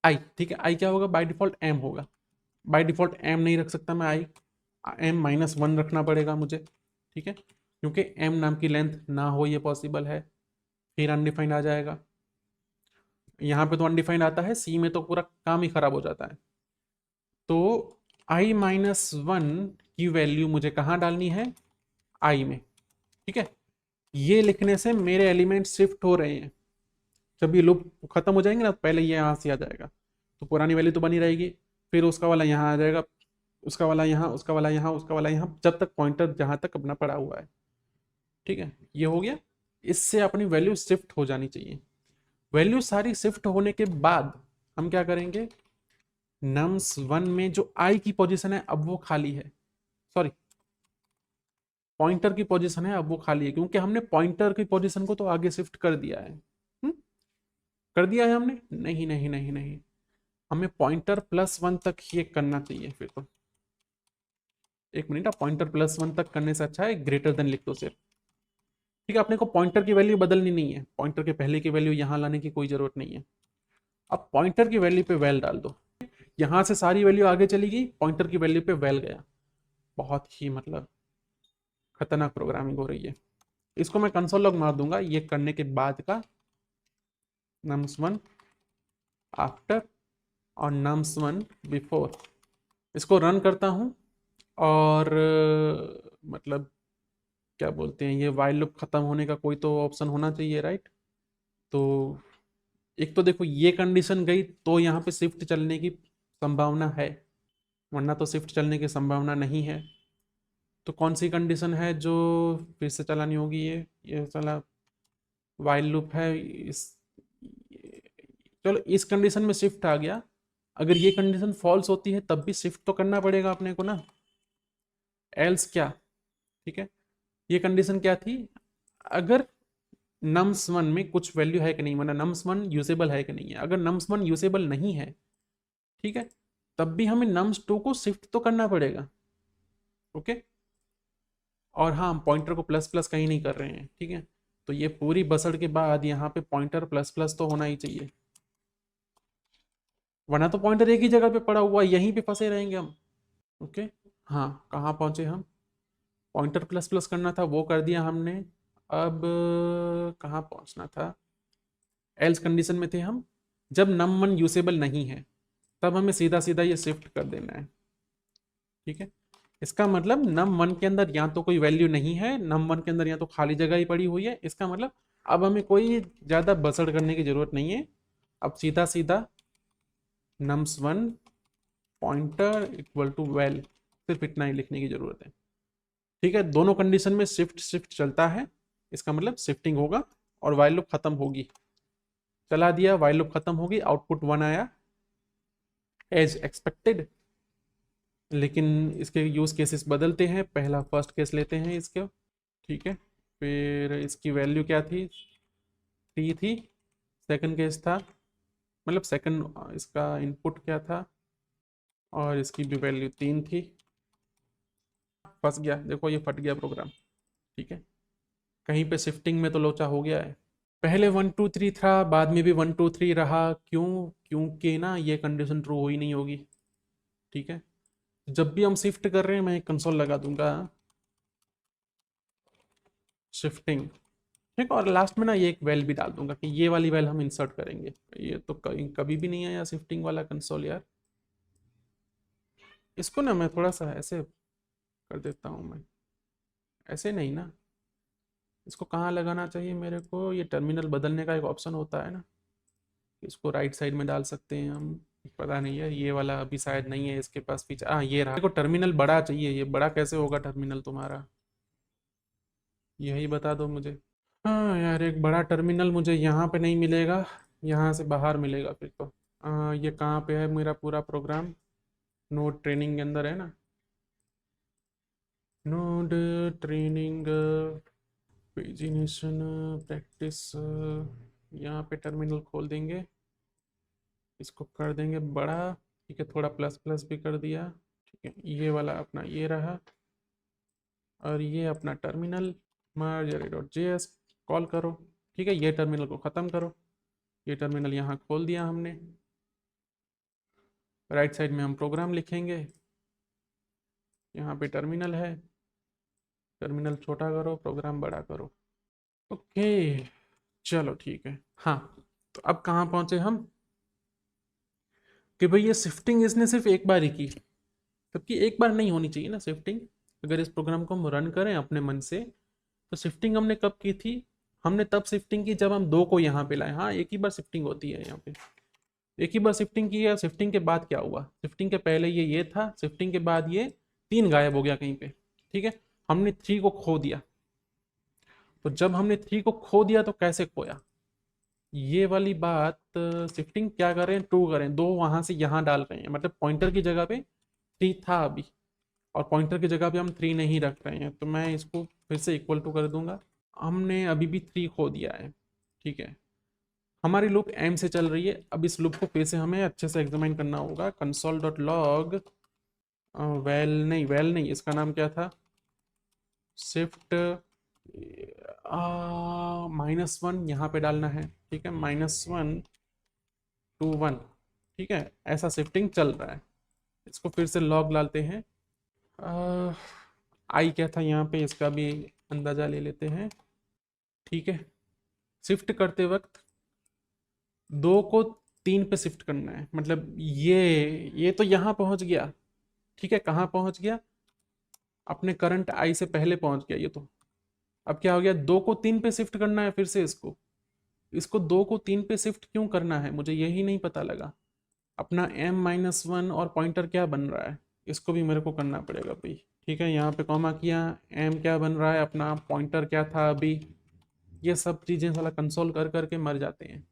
आई, ठीक है, आई क्या होगा, बाय डिफॉल्ट एम होगा, बाय डिफॉल्ट एम नहीं रख सकता मैं, आई एम माइनस वन रखना पड़ेगा मुझे, ठीक है, क्योंकि एम नाम की लेंथ ना हो ये पॉसिबल है, फिर अनडिफाइंड आ जाएगा, यहाँ पे तो अनडिफाइंड आता है, सी में तो पूरा काम ही खराब हो जाता है। तो आई माइनस वन की वैल्यू मुझे कहाँ डालनी है, आई में, ठीक है। ये लिखने से मेरे एलिमेंट शिफ्ट हो रहे हैं, जब ये लूप खत्म हो जाएंगे ना पहले ये यहाँ से आ जाएगा, तो पुरानी वैल्यू तो बनी रहेगी, फिर उसका वाला यहाँ आ जाएगा, उसका वाला यहाँ, उसका वाला यहाँ, उसका वाला यहाँ, जब तक पॉइंटर जहाँ तक अपना पड़ा हुआ है, ठीक है, ये हो गया। इससे अपनी वैल्यू शिफ्ट हो जानी चाहिए। वैल्यू सारी शिफ्ट होने के बाद हम क्या करेंगे, नम्स वन में जो आई की पोजीशन है अब वो खाली है, सॉरी पॉइंटर की पोजीशन है अब वो खाली है, क्योंकि हमने पॉइंटर की पोजीशन को तो आगे शिफ्ट कर दिया है। कर दिया है हमने, नहीं नहीं नहीं नहीं, हमें पॉइंटर प्लस वन तक ही करना चाहिए फिर तो। एक मिनट, आप पॉइंटर प्लस वन तक करने से अच्छा है ग्रेटर देन लिख दो सिर्फ, ठीक है। अपने को पॉइंटर की वैल्यू बदलनी नहीं है, पॉइंटर के पहले की वैल्यू यहाँ लाने की कोई जरूरत नहीं है। अब पॉइंटर की वैल्यू पे वैल डाल दो, यहाँ से सारी वैल्यू आगे चली गई, पॉइंटर की वैल्यू पे वैल गया, बहुत ही मतलब खतरनाक प्रोग्रामिंग हो रही है। इसको मैं कंसोल लॉग मार दूंगा ये करने के बाद का, नम्स वन आफ्टर और नम्स वन बिफोर। इसको रन करता हूँ और मतलब क्या बोलते हैं, ये वाइल लूप खत्म होने का कोई तो ऑप्शन होना चाहिए, राइट। तो एक तो देखो ये कंडीशन गई तो यहाँ पे शिफ्ट चलने की संभावना है, वरना तो शिफ्ट चलने की संभावना नहीं है। तो कौन सी कंडीशन है जो फिर से चलानी होगी, ये चला वाइल लूप है, इस चलो इस कंडीशन में शिफ्ट आ गया, अगर ये कंडीशन फॉल्स होती है तब भी शिफ्ट तो करना पड़ेगा अपने को ना, एल्स क्या, ठीक है। ये कंडीशन क्या थी, अगर नम्स वन में कुछ वैल्यू है कि नहीं, मतलब नम्स वन यूजेबल है कि नहीं है, अगर नम्स वन यूजेबल नहीं है, ठीक है, तब भी हमें नम्स टू को शिफ्ट तो करना पड़ेगा, ओके। और हाँ, हम पॉइंटर को प्लस प्लस कहीं नहीं कर रहे हैं, ठीक है। तो ये पूरी बसड़ के बाद यहाँ पे पॉइंटर प्लस प्लस तो होना ही चाहिए, वरना तो पॉइंटर एक ही जगह पे पड़ा हुआ है, यहीं पे फंसे रहेंगे हम, ओके। हाँ, कहाँ पहुंचे हम, पॉइंटर प्लस प्लस करना था वो कर दिया हमने, अब कहाँ पहुंचना था, एल्स कंडीशन में थे हम, जब नम वन यूसेबल नहीं है तब हमें सीधा सीधा ये शिफ्ट कर देना है, ठीक है। इसका मतलब नम वन के अंदर या तो कोई वैल्यू नहीं है, नम वन के अंदर या तो खाली जगह ही पड़ी हुई है, इसका मतलब अब हमें कोई ज्यादा बसड़ करने की जरूरत नहीं है, अब सीधा सीधा nums one pointer equal to well, सिर्फ इतना ही लिखने की जरूरत है, ठीक है। दोनों कंडीशन में शिफ्ट शिफ्ट चलता है, इसका मतलब शिफ्टिंग होगा और वाइल लूप खत्म होगी, चला दिया, वाइल लूप खत्म होगी, आउटपुट वन आया एज एक्सपेक्टेड। लेकिन इसके यूज केसेस बदलते हैं, पहला फर्स्ट केस लेते हैं इसके, ठीक है। फिर इसकी वैल्यू क्या थी, 3 थी, सेकंड केस था, मतलब सेकंड इसका इनपुट क्या था, और इसकी भी वैल्यू 3 थी, फंस गया, देखो ये फट गया प्रोग्राम, ठीक है। कहीं पे शिफ्टिंग में तो लोचा हो गया है, पहले 1 2 3 था, बाद में भी 1 2 3 रहा, क्यों, क्योंकि ना ये कंडीशन ट्रू हुई नहीं होगी, ठीक है। जब भी हम शिफ्ट कर रहे हैं मैं कंसोल लगा दूंगा, शिफ्टिंग, ठीक। और लास्ट में ना ये एक वेल भी डाल दूंगा कि ये वाली वेल हम इंसर्ट करेंगे। ये तो कभी भी नहीं आया शिफ्टिंग वाला कंसोल यार। इसको ना मैं थोड़ा सा ऐसे कर देता हूँ मैं, ऐसे नहीं ना। इसको कहाँ लगाना चाहिए मेरे को, ये टर्मिनल बदलने का एक ऑप्शन होता है ना, इसको राइट साइड में डाल सकते हैं हम। पता नहीं है, ये वाला अभी शायद नहीं है इसके पास फीचर। हाँ ये रहा। देखो टर्मिनल बड़ा चाहिए, ये बड़ा कैसे होगा टर्मिनल तुम्हारा, यही बता दो मुझे। हाँ यार, एक बड़ा टर्मिनल मुझे यहाँ पे नहीं मिलेगा, यहाँ से बाहर मिलेगा फिर तो। ये कहाँ पे है मेरा पूरा प्रोग्राम, नोड ट्रेनिंग के अंदर है ना, नोड ट्रेनिंग पेजिनेशन प्रैक्टिस, यहाँ पे टर्मिनल खोल देंगे, इसको कर देंगे बड़ा। ठीक है, थोड़ा प्लस प्लस भी कर दिया। ठीक है, ये वाला अपना ये रहा, और ये अपना टर्मिनल margery.js कॉल करो। ठीक है, ये टर्मिनल को ख़त्म करो। ये टर्मिनल यहाँ खोल दिया हमने। राइट साइड में हम प्रोग्राम लिखेंगे, यहाँ पे टर्मिनल है, टर्मिनल छोटा करो, प्रोग्राम बड़ा करो। ओके, चलो ठीक है। हाँ, तो अब कहाँ पहुँचे हम, कि भाई ये शिफ्टिंग इसने सिर्फ एक बार ही की, जबकि एक बार नहीं होनी चाहिए ना शिफ्टिंग। अगर इस प्रोग्राम को हम रन करें अपने मन से, तो शिफ्टिंग हमने कब की थी, हमने तब शिफ्टिंग की जब हम 2 को यहाँ पे लाए। हाँ, एक ही बार शिफ्टिंग होती है यहाँ पे, एक ही बार शिफ्टिंग की है। शिफ्टिंग के बाद क्या हुआ, शिफ्टिंग के पहले ये था, शिफ्टिंग के बाद ये 3 गायब हो गया कहीं पे। ठीक है, हमने 3 को खो दिया। तो जब हमने 3 को खो दिया तो कैसे खोया, ये वाली बात। शिफ्टिंग क्या करें, 2 करें, 2 वहां से यहाँ डाल रहे हैं, मतलब पॉइंटर की जगह पे 3 था अभी, और पॉइंटर की जगह पे हम 3 नहीं रख रहे हैं, तो मैं इसको फिर से इक्वल टू कर दूंगा। हमने अभी भी 3 खो दिया है। ठीक है, हमारी लूप एम से चल रही है। अब इस लूप को फिर से हमें अच्छे से एग्जामिन करना होगा। कंसोल डॉट लॉग वेल नहीं, इसका नाम क्या था, शिफ्ट -1 यहाँ पे डालना है। ठीक है, -1 to 1। ठीक है, ऐसा शिफ्टिंग चल रहा है। इसको फिर से लॉग डालते हैं। आई क्या था यहाँ पे, इसका भी अंदाजा ले लेते हैं। ठीक है, शिफ्ट करते वक्त 2 को 3 पे शिफ्ट करना है, मतलब ये तो यहाँ पहुंच गया। ठीक है, कहाँ पहुंच गया, अपने करंट आई से पहले पहुंच गया ये तो। अब क्या हो गया, 2 को 3 पे शिफ्ट करना है फिर से इसको। इसको 2 को 3 पे शिफ्ट क्यों करना है, मुझे यही नहीं पता लगा। अपना m-1 और पॉइंटर क्या बन रहा है, इसको भी मेरे को करना पड़ेगा भाई। ठीक है, यहाँ पे कॉमा किया, m क्या बन रहा है, अपना पॉइंटर क्या था अभी। ये सब चीजें साला कंसोल कर करके मर जाते हैं।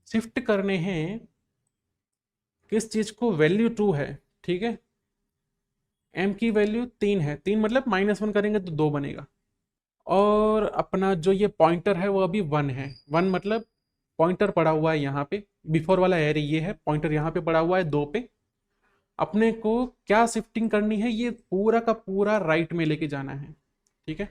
शिफ्ट करने हैं किस चीज को, वैल्यू 2 है। ठीक है, m की वैल्यू 3 है, 3 मतलब -1 करेंगे तो 2 बनेगा। और अपना जो ये पॉइंटर है वो अभी 1 है। 1 मतलब पॉइंटर पड़ा हुआ है यहाँ पे, बिफोर वाला एरे ये है, पॉइंटर यहाँ पे पड़ा हुआ है 2 पे। अपने को क्या शिफ्टिंग करनी है, ये पूरा का पूरा राइट में लेके जाना है। ठीक है,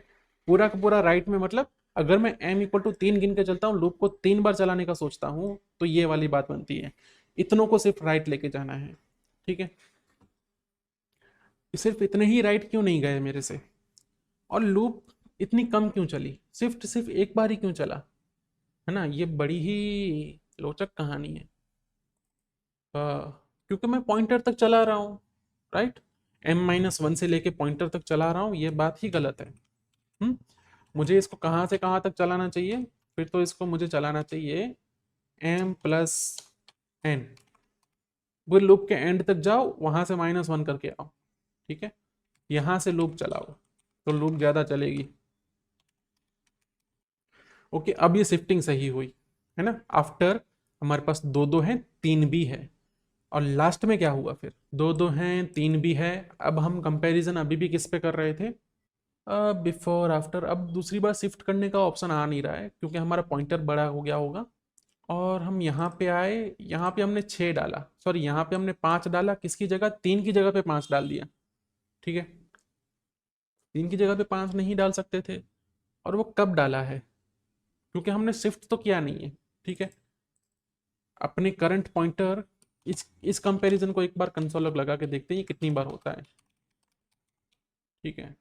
पूरा का पूरा राइट में, मतलब अगर मैं m = 3 गिन के चलता हूँ, लूप को 3 बार चलाने का सोचता हूँ, तो ये वाली बात बनती है। इतनों को सिर्फ राइट लेके जाना है। ठीक है, सिर्फ इतने ही राइट क्यों नहीं गए मेरे से, और लूप इतनी कम क्यों चली, शिफ्ट सिर्फ एक बार ही क्यों चला, है ना, ये बड़ी ही रोचक कहानी है। क्योंकि मैं पॉइंटर तक चला रहा हूँ, राइट, m-1 से लेके पॉइंटर तक चला रहा हूँ, ये बात ही गलत है। मुझे इसको कहाँ से कहाँ तक चलाना चाहिए, फिर तो इसको मुझे चलाना चाहिए m+n, वो लूप के एंड तक जाओ, वहां से -1 करके आओ। ठीक है, यहां से लूप चलाओ तो लूप ज्यादा चलेगी। ओके, अब ये शिफ्टिंग सही हुई है ना। आफ्टर हमारे पास 2 2 है, 3 भी है, और लास्ट में क्या हुआ फिर, 2 2 हैं, 3 भी है। अब हम कंपैरिजन अभी भी किस पे कर रहे थे, बिफोर आफ्टर। अब दूसरी बार शिफ्ट करने का ऑप्शन आ नहीं रहा है, क्योंकि हमारा पॉइंटर बड़ा हो गया होगा। और हम यहाँ पे आए, यहाँ पे हमने 6 डाला, सॉरी यहाँ पे हमने 5 डाला, किसकी जगह, 3 की जगह पे 5 डाल दिया। ठीक है, 3 की जगह पे 5 नहीं डाल सकते थे। और वो कब डाला है, क्योंकि हमने शिफ्ट तो किया नहीं है। ठीक है, अपने करंट पॉइंटर, इस कंपैरिजन को एक बार कंसोल लॉग लगा के देखते हैं ये कितनी बार होता है। ठीक है,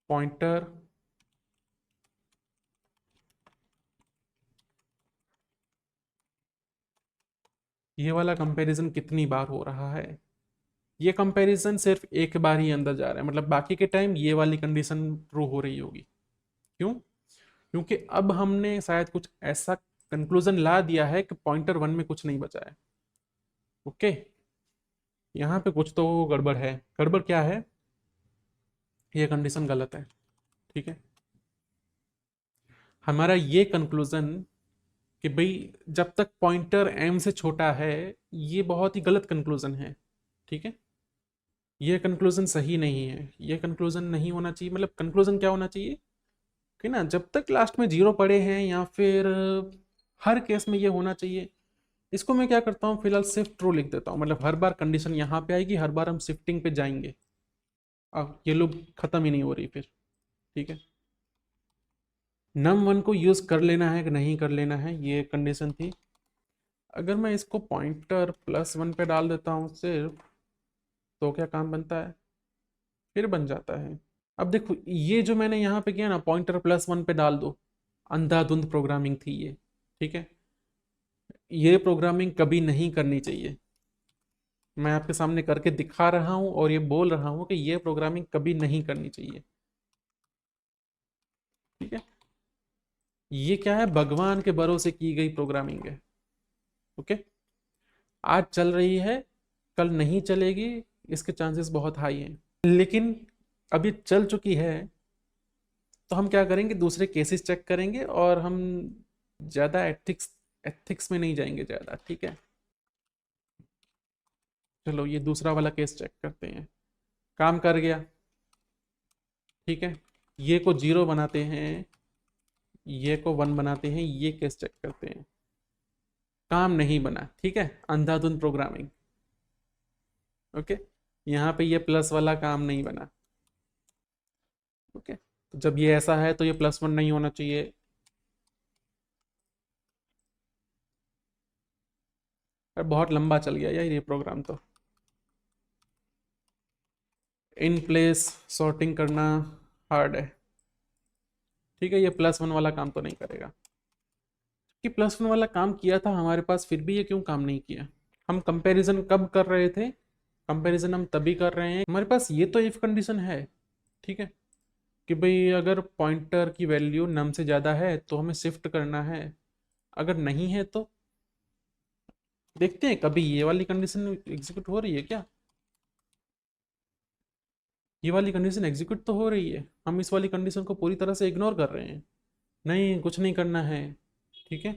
पॉइंटर ये वाला कंपैरिजन कितनी बार हो रहा है। ये कंपैरिजन सिर्फ एक बार ही अंदर जा रहा है, मतलब बाकी के टाइम ये वाली कंडीशन ट्रू हो रही होगी। क्यों? क्योंकि अब हमने शायद कुछ ऐसा कंक्लूजन ला दिया है कि पॉइंटर वन में कुछ नहीं बचा है। ओके, यहाँ पे कुछ तो गड़बड़ है। गड़बड़ क्या है? ये कंडीशन गलत है। ठीक है, हमारा ये कंक्लूजन कि भाई जब तक पॉइंटर एम से छोटा है, ये बहुत ही गलत कंक्लूजन है। ठीक है, ये कंक्लूजन सही नहीं है, ये कंक्लूजन नहीं होना चाहिए। मतलब कंक्लूजन क्या होना चाहिए कि ना, जब तक लास्ट में जीरो पड़े हैं या फिर हर केस में ये होना चाहिए। इसको मैं क्या करता हूँ, फिलहाल सिर्फ ट्रू लिख देता हूँ, मतलब हर बार कंडीशन यहाँ पे आएगी, हर बार हम शिफ्टिंग पे जाएंगे। अब ये लूप खत्म ही नहीं हो रही फिर। ठीक है, नम वन को यूज कर लेना है कि नहीं कर लेना है, ये कंडीशन थी। अगर मैं इसको पॉइंटर प्लस वन पे डाल देता हूँ सिर्फ, तो क्या काम बनता है? फिर बन जाता है। अब देखो, ये जो मैंने यहाँ पे किया ना, पॉइंटर प्लस वन पे डाल दो, अंधाधुंध प्रोग्रामिंग थी ये। ठीक है, ये प्रोग्रामिंग कभी नहीं करनी चाहिए। मैं आपके सामने करके दिखा रहा हूँ और ये बोल रहा हूँ कि ये प्रोग्रामिंग कभी नहीं करनी चाहिए। ठीक है, ये क्या है, भगवान के भरोसे की गई प्रोग्रामिंग है। ओके, आज चल रही है, कल नहीं चलेगी, इसके चांसेस बहुत हाई हैं। लेकिन अभी चल चुकी है, तो हम क्या करेंगे, दूसरे केसेस चेक करेंगे और हम ज़्यादा एथिक्स एथिक्स में नहीं जाएंगे ज़्यादा। ठीक है, चलो ये दूसरा वाला केस चेक करते हैं। काम कर गया। ठीक है, ये को जीरो बनाते हैं, ये को वन बनाते हैं, ये केस चेक करते हैं। काम नहीं बना। ठीक है, अंधाधुंध प्रोग्रामिंग। ओके, यहाँ पे ये प्लस वाला काम नहीं बना। ओके, तो जब ये ऐसा है तो ये प्लस वन नहीं होना चाहिए। और बहुत लंबा चल गया यार ये प्रोग्राम तो। इन प्लेस सॉर्टिंग करना हार्ड है। ठीक है, ये प्लस वन वाला काम तो नहीं करेगा। कि प्लस वन वाला काम किया था हमारे पास, फिर भी ये क्यों काम नहीं किया? हम कंपैरिजन कब कर रहे थे? कंपैरिजन हम तभी कर रहे हैं, हमारे पास ये तो इफ कंडीशन है। ठीक है, कि भाई अगर पॉइंटर की वैल्यू नम से ज़्यादा है तो हमें शिफ्ट करना है, अगर नहीं है तो देखते हैं कभी ये वाली कंडीशन एग्जीक्यूट हो रही है क्या। ये वाली कंडीशन एग्जीक्यूट तो हो रही है, हम इस वाली कंडीशन को पूरी तरह से इग्नोर कर रहे हैं। नहीं, कुछ नहीं करना है। ठीक है,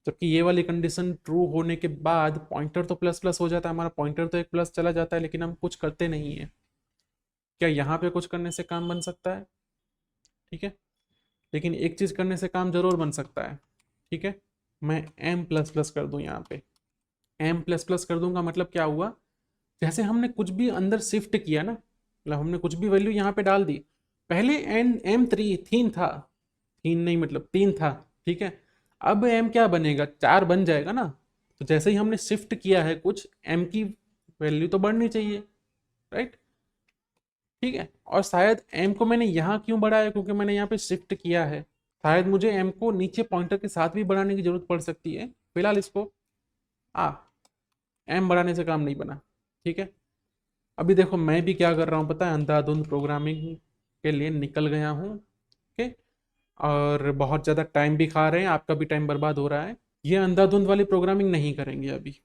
जबकि ये वाली कंडीशन ट्रू होने के बाद पॉइंटर तो प्लस प्लस हो जाता है, हमारा पॉइंटर तो एक प्लस चला जाता है, लेकिन हम कुछ करते नहीं है। क्या यहाँ पे कुछ करने से काम बन सकता है? ठीक है, लेकिन एक चीज़ करने से काम जरूर बन सकता है। ठीक है, मैं एम प्लस प्लस कर दूँ यहाँ पे। एम प्लस प्लस कर दूंगा मतलब क्या हुआ, जैसे हमने कुछ भी अंदर शिफ्ट किया ना, मतलब हमने कुछ भी वैल्यू यहाँ पे डाल दी। पहले एन एम थ्री थीन था, थीन नहीं मतलब तीन था। ठीक है, अब एम क्या बनेगा, चार बन जाएगा ना। तो जैसे ही हमने शिफ्ट किया है कुछ, एम की वैल्यू तो बढ़नी चाहिए, राइट। ठीक है, और शायद एम को मैंने यहाँ क्यों बढ़ाया, क्योंकि मैंने यहाँ पे शिफ्ट किया है। शायद मुझे एम को नीचे पॉइंटर के साथ भी बढ़ाने की जरूरत पड़ सकती है। फिलहाल इसको आ एम बढ़ाने से काम नहीं बना। ठीक है, अभी देखो मैं भी क्या कर रहा हूँ पता है, अंधाधुंध प्रोग्रामिंग के लिए निकल गया हूँ। ओके, और बहुत ज़्यादा टाइम भी खा रहे हैं, आपका भी टाइम बर्बाद हो रहा है। ये अंधाधुंध वाली प्रोग्रामिंग नहीं करेंगे अभी।